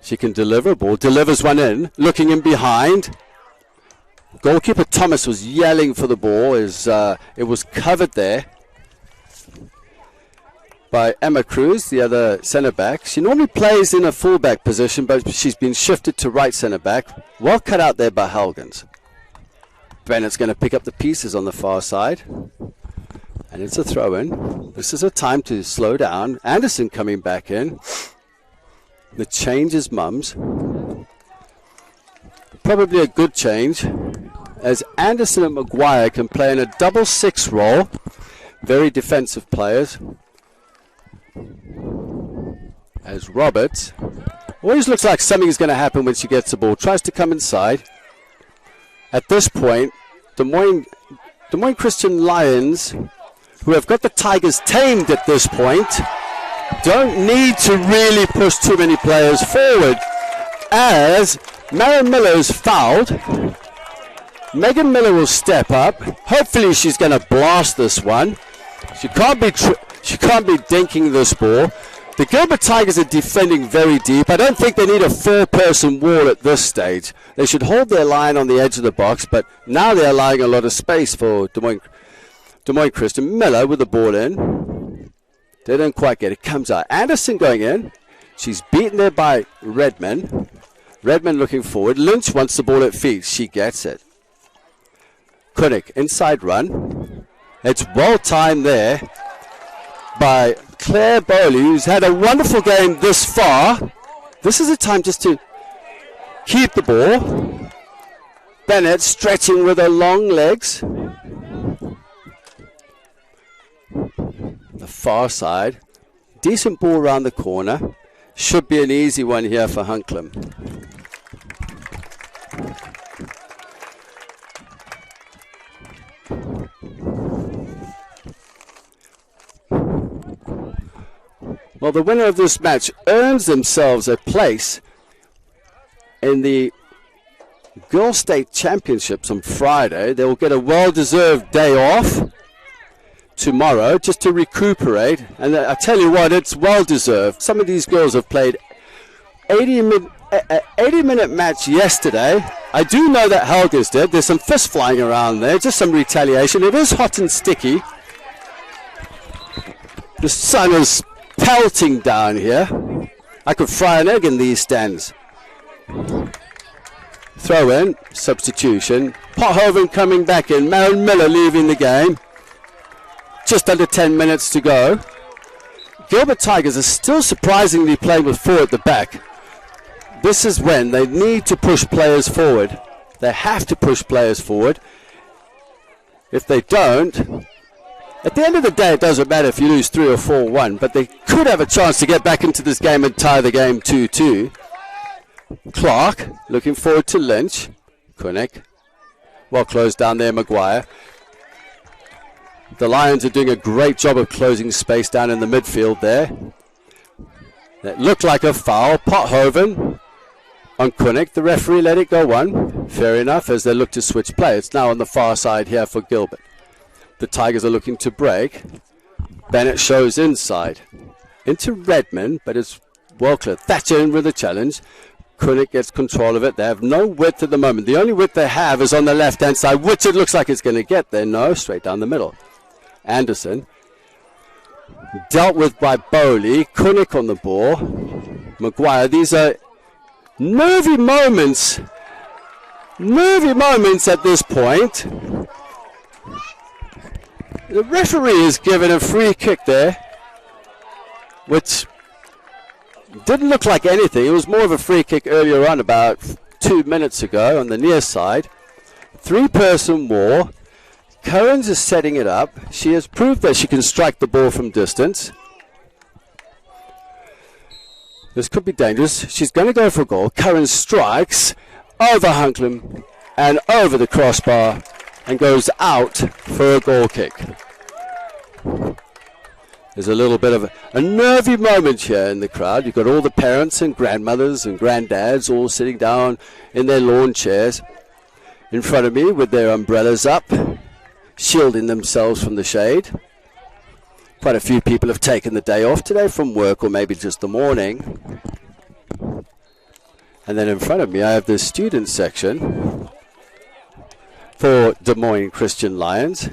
She can deliver a ball. Delivers one in. Looking in behind. Goalkeeper Thomas was yelling for the ball as it was covered there by Emma Cruz, the other centre-back. She normally plays in a full-back position, but she's been shifted to right centre-back. Well cut out there by Helgens. Bennett's going to pick up the pieces on the far side. And it's a throw-in. This is a time to slow down. Anderson coming back in. The change is Mums. Probably a good change, as Anderson and Maguire can play in a double 6 role. Very defensive players. As Roberts always looks like something is going to happen when she gets the ball. Tries to come inside. At this point, Des Moines Christian Lions, who have got the Tigers tamed at this point, don't need to really push too many players forward, as Marin Miller is fouled. Megan Miller will step up. Hopefully she's going to blast this one. She can't be dinking this ball. The Gilbert Tigers are defending very deep. I don't think they need a 4-person wall at this stage. They should hold their line on the edge of the box, but now they're allowing a lot of space for Des Moines Christian. Miller with the ball in. They don't quite get it. Comes out. Anderson going in. She's beaten there by Redmond. Redmond looking forward. Lynch wants the ball at feet. She gets it. Kunnick, inside run. It's well timed there by Claire Bowley, who's had a wonderful game this far. This is a time just to keep the ball. Bennett stretching with her long legs. The far side. Decent ball around the corner. Should be an easy one here for Hunklam. Well, the winner of this match earns themselves a place in the Girls State Championships on Friday. They will get a well-deserved day off tomorrow just to recuperate. And I tell you what, it's well-deserved. Some of these girls have played 80-minute match yesterday. I do know that Helga's did. There's some fists flying around there, just some retaliation. It is hot and sticky. The sun is pelting down here. I could fry an egg in these stands. Throw in, substitution. Pothoven coming back in. Marin Miller leaving the game. Just under 10 minutes to go. Gilbert Tigers are still surprisingly playing with 4 at the back. This is when they need to push players forward. They have to push players forward. If they don't, at the end of the day, it doesn't matter if you lose 3 or 4-1, but they could have a chance to get back into this game and tie the game 2-2. Clark looking forward to Lynch. Koenig. Well closed down there, Maguire. The Lions are doing a great job of closing space down in the midfield there. That looked like a foul. Pothoven on Koenig. The referee let it go on. Fair enough, as they look to switch play. It's now on the far side here for Gilbert. The Tigers are looking to break. Bennett shows inside. Into Redmond, but it's well clear. Thatcher in with a challenge. Koenig gets control of it. They have no width at the moment. The only width they have is on the left-hand side, which it looks like it's going to get there. No, straight down the middle. Anderson. Dealt with by Bowley. Koenig on the ball. Maguire. These are nervy moments. Nervy moments at this point. The referee is given a free kick there, which didn't look like anything. It was more of a free kick earlier on, about 2 minutes ago on the near side. 3-person war. Currens is setting it up. She has proved that she can strike the ball from distance. This could be dangerous. She's going to go for a goal. Currens strikes over Hunklam and over the crossbar and goes out for a goal kick. There's a little bit of a nervy moment here in the crowd. You've got all the parents and grandmothers and granddads all sitting down in their lawn chairs in front of me with their umbrellas up, shielding themselves from the shade. Quite a few people have taken the day off today from work, or maybe just the morning. And then in front of me I have the student section for Des Moines Christian Lions,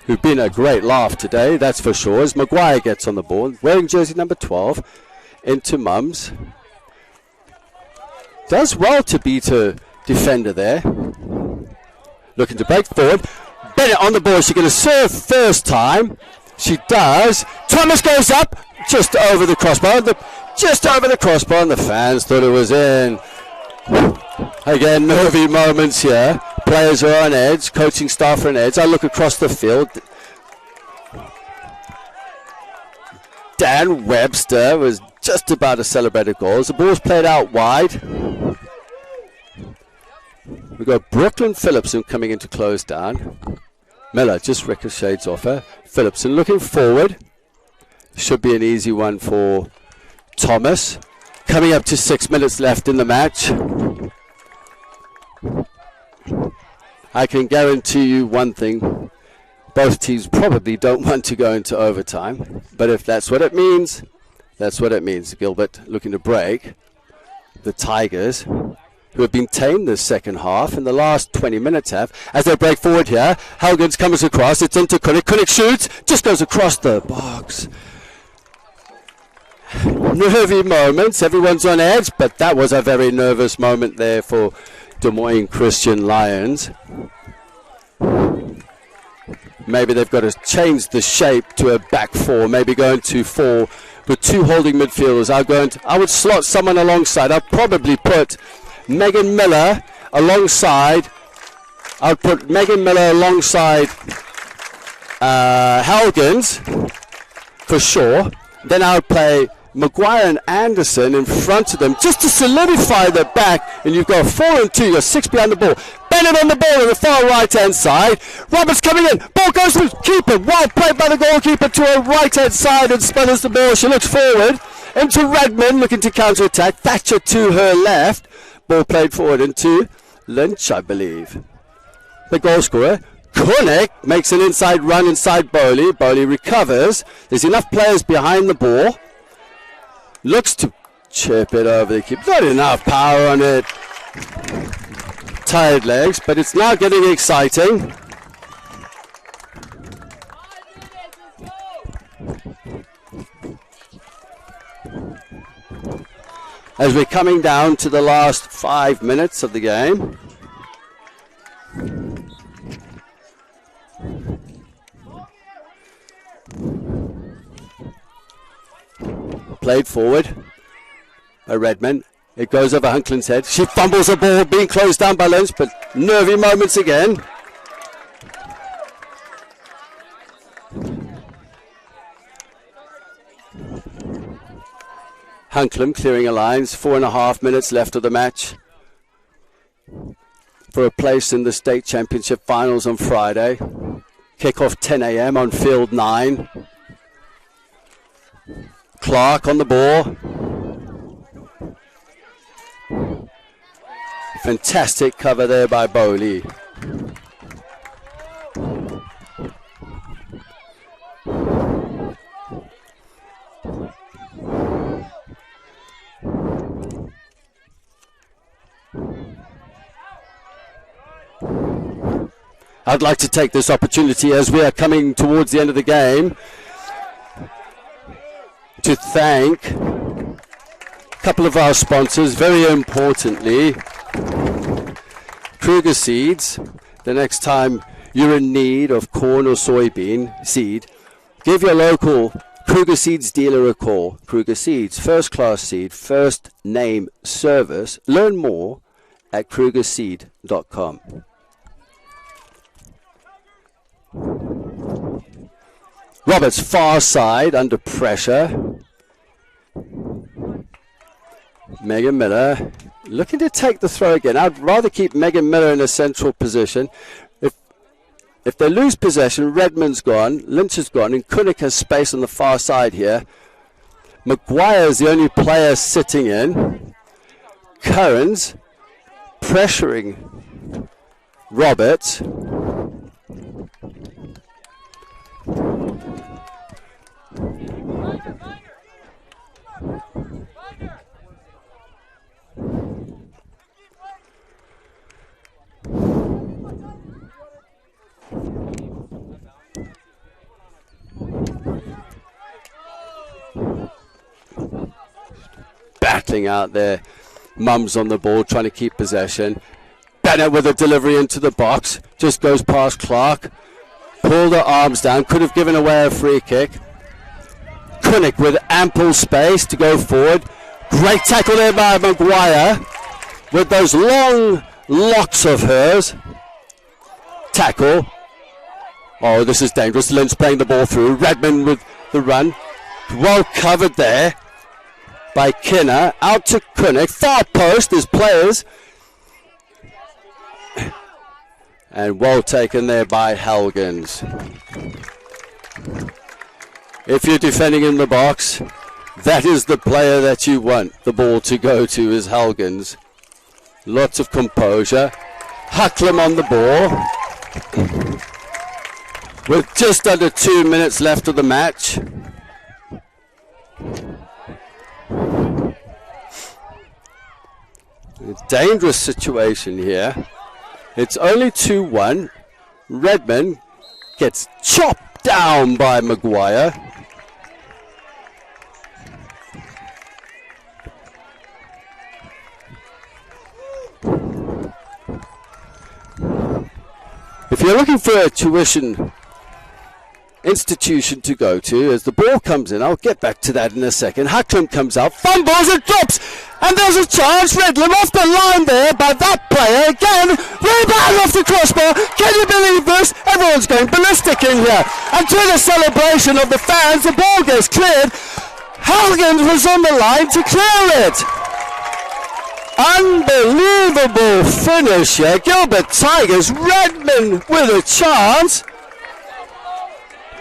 who've been a great laugh today, that's for sure, as Maguire gets on the ball, wearing jersey number 12, into Mums. Does well to beat a defender there. Looking to break forward. Bennett on the ball. She's going to serve first time. She does. Thomas goes up just over the crossbar. Just over the crossbar, and the fans thought it was in. Again, nervy moments here. Players are on edge. Coaching staff are on edge. I look across the field. Dan Webster was just about to celebrate a goal. The ball's played out wide. We've got Brooklyn Phillipson coming in to close down. Miller just ricochets off her. Phillipson looking forward. Should be an easy one for Thomas. Coming up to 6 minutes left in the match. I can guarantee you one thing. Both teams probably don't want to go into overtime. But if that's what it means, that's what it means. Gilbert looking to break. The Tigers, who have been tamed this second half in the last 20 minutes have, as they break forward here. Helgens comes across, it's into Koenig. Koenig shoots, just goes across the box. Nervy moments, everyone's on edge, but that was a very nervous moment there for Des Moines Christian Lions. Maybe they've got to change the shape to a back four, maybe going to 4 with 2 holding midfielders. I would slot someone alongside. I'd probably put Megan Miller alongside. I'll put Megan Miller alongside Helgens for sure. Then I'll play Maguire and Anderson in front of them just to solidify the back. And you've got 4 and 2. You're 6 behind the ball. Bennett on the ball on the far right hand side. Roberts coming in. Ball goes to the keeper. Well played by the goalkeeper to her right hand side and sputters the ball. She looks forward into Redmond looking to counter attack. Thatcher to her left. Ball played forward into Lynch, I believe. The goal scorer, Koenig, makes an inside run inside Bowley. Bowley recovers. There's enough players behind the ball. Looks to chip it over the keeper. Not enough power on it. Tired legs, but it's now getting exciting. as we're coming down to the last 5 minutes of the game. Played forward by Redmond. It goes over Hunklin's head. She fumbles the ball, being closed down by Lynch, but nervy moments again. Hunklin clearing a lines. 4.5 minutes left of the match for a place in the state championship finals on Friday. Kickoff 10 a.m. on field 9. Clark on the ball. Fantastic cover there by Bowley. I'd like to take this opportunity as we are coming towards the end of the game to thank a couple of our sponsors, very importantly, Kruger Seeds. The next time you're in need of corn or soybean seed, give your local Kruger Seeds dealer a call. Kruger Seeds, first class seed, first name service. Learn more at krugerseed.com. Roberts far side under pressure. Megan Miller looking to take the throw again. I'd rather keep Megan Miller in a central position. If they lose possession, Redmond's gone, Lynch is gone, and Kunnick has space on the far side here. Maguire is the only player sitting in. Currens pressuring Roberts. Battling out there. Mums on the ball, trying to keep possession. Bennett with a delivery into the box. Just goes past Clark. Pulled her arms down. Could have given away a free kick. Kunnick with ample space to go forward. Great tackle there by Maguire. With those long locks of hers. Tackle. Oh, this is dangerous. Lynch playing the ball through. Redmond with the run. Well covered there by Kinner. Out to Kunnick. Far post. There's players. And well taken there by Helgens. If you're defending in the box, that is the player that you want the ball to go to, is Helgens. Lots of composure. Hucklam on the ball. With just under 2 minutes left of the match. A dangerous situation here. It's only 2-1. Redmond gets chopped down by Maguire. If you're looking for a tuition institution to go to, as the ball comes in, I'll get back to that in a second. Hucklam comes out, fumbles, it drops, and there's a chance. Redlam off the line there by that player again. Rebound off the crossbar. Can you believe this? Everyone's going ballistic in here. And to the celebration of the fans, the ball gets cleared. Helgens was on the line to clear it. Unbelievable finish here. Gilbert Tigers, Redmond with a chance.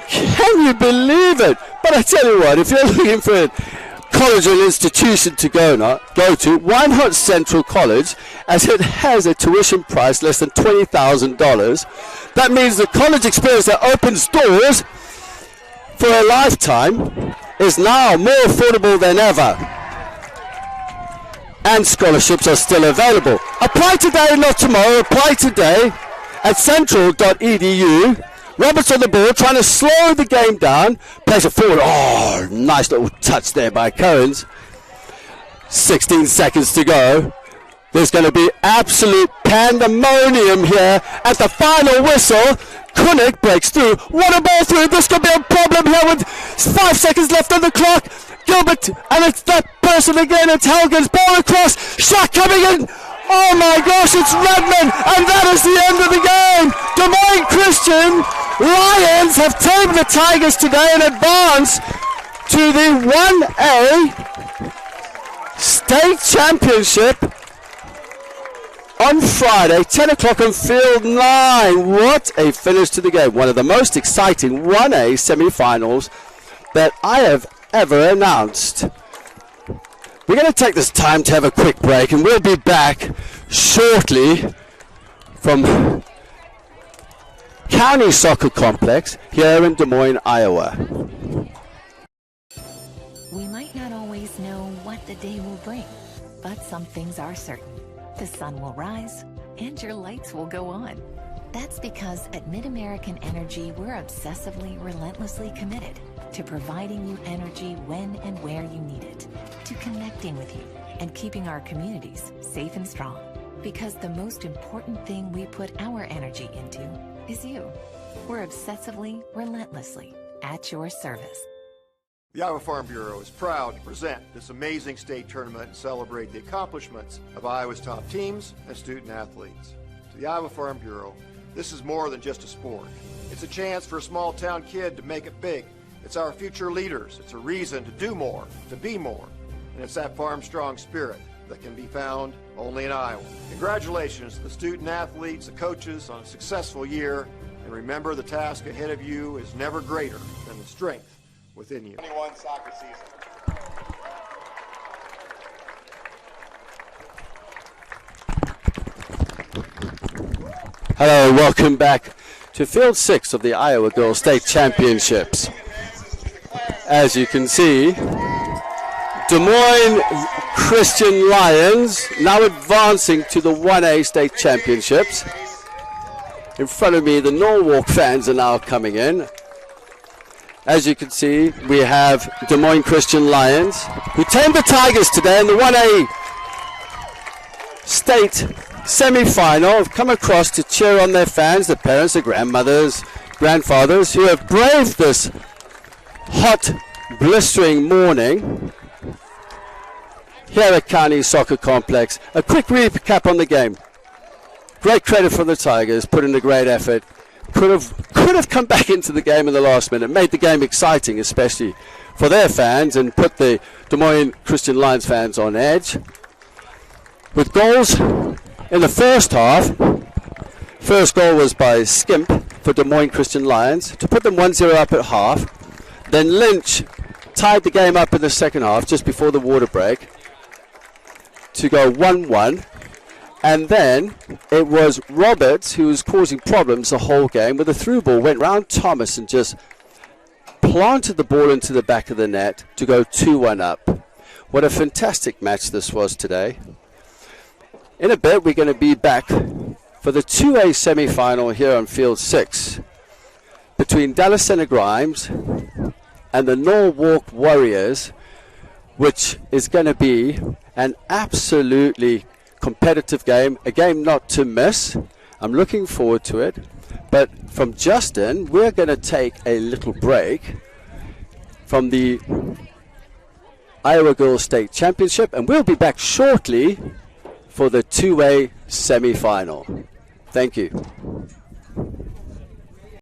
Can you believe it? But I tell you what, if you're looking for a college or institution to go to, why not Central College, as it has a tuition price less than $20,000. That means the college experience that opens doors for a lifetime is now more affordable than ever. And scholarships are still available. Apply today, not tomorrow. Apply today at central.edu. Roberts on the ball, trying to slow the game down. Plays it forward. Oh, nice little touch there by Currens. 16 seconds to go. There's going to be absolute pandemonium here at the final whistle. Kunich breaks through. What a ball through. This could be a problem here with 5 seconds left on the clock. Gilbert, and it's that person again. It's Helgen's ball across. Shot coming in. Oh my gosh, it's Redmond, and that is the end of the game. Des Moines Christian Lions have tamed the Tigers today and advance to the 1A State Championship on Friday, 10 o'clock on Field 9. What a finish to the game. One of the most exciting 1A semi-finals that I have ever announced. We're going to take this time to have a quick break, and we'll be back shortly from County Soccer Complex here in Des Moines, Iowa. We might not always know what the day will bring, but some things are certain. The sun will rise, and your lights will go on. That's because at Mid-American Energy, we're obsessively, relentlessly committed to providing you energy when and where you need it, to connecting with you and keeping our communities safe and strong. Because the most important thing we put our energy into is you. We're obsessively, relentlessly at your service. The Iowa Farm Bureau is proud to present this amazing state tournament and celebrate the accomplishments of Iowa's top teams and student athletes. To the Iowa Farm Bureau, this is more than just a sport. It's a chance for a small town kid to make it big. It's our future leaders. It's a reason to do more, to be more. And it's that farm strong spirit that can be found only in Iowa. Congratulations to the student athletes, the coaches on a successful year. And remember, the task ahead of you is never greater than the strength within you. 21 soccer season. Hello, welcome back to Field 6 of the Iowa Girls State Championships. As you can see, Des Moines Christian Lions now advancing to the 1A State Championships. In front of me, the Norwalk fans are now coming in. As you can see, we have Des Moines Christian Lions, who tamed the Tigers today in the 1A State Semi-Final. Have come across to cheer on their fans, their parents, their grandmothers, grandfathers, who have braved this hot, blistering morning here at County Soccer Complex. A quick recap on the game. Great credit for the Tigers, put in a great effort. Could have come back into the game in the last minute, made the game exciting, especially for their fans, and put the Des Moines Christian Lions fans on edge. With goals in the first half, first goal was by Skimp for Des Moines Christian Lions to put them 1-0 up at half. Then Lynch tied the game up in the second half just before the water break to go 1-1. And then it was Roberts who was causing problems the whole game with a through ball, went round Thomas and just planted the ball into the back of the net to go 2-1 up. What a fantastic match this was today. In a bit, we're going to be back for the 2A semi-final here on Field 6 between Dallas Center Grimes and the Norwalk Warriors, which is going to be an absolutely competitive game, a game not to miss. I'm looking forward to it. But from Justin, we're going to take a little break from the Iowa Girls State Championship, and we'll be back shortly for the 2A semi-final. Thank you.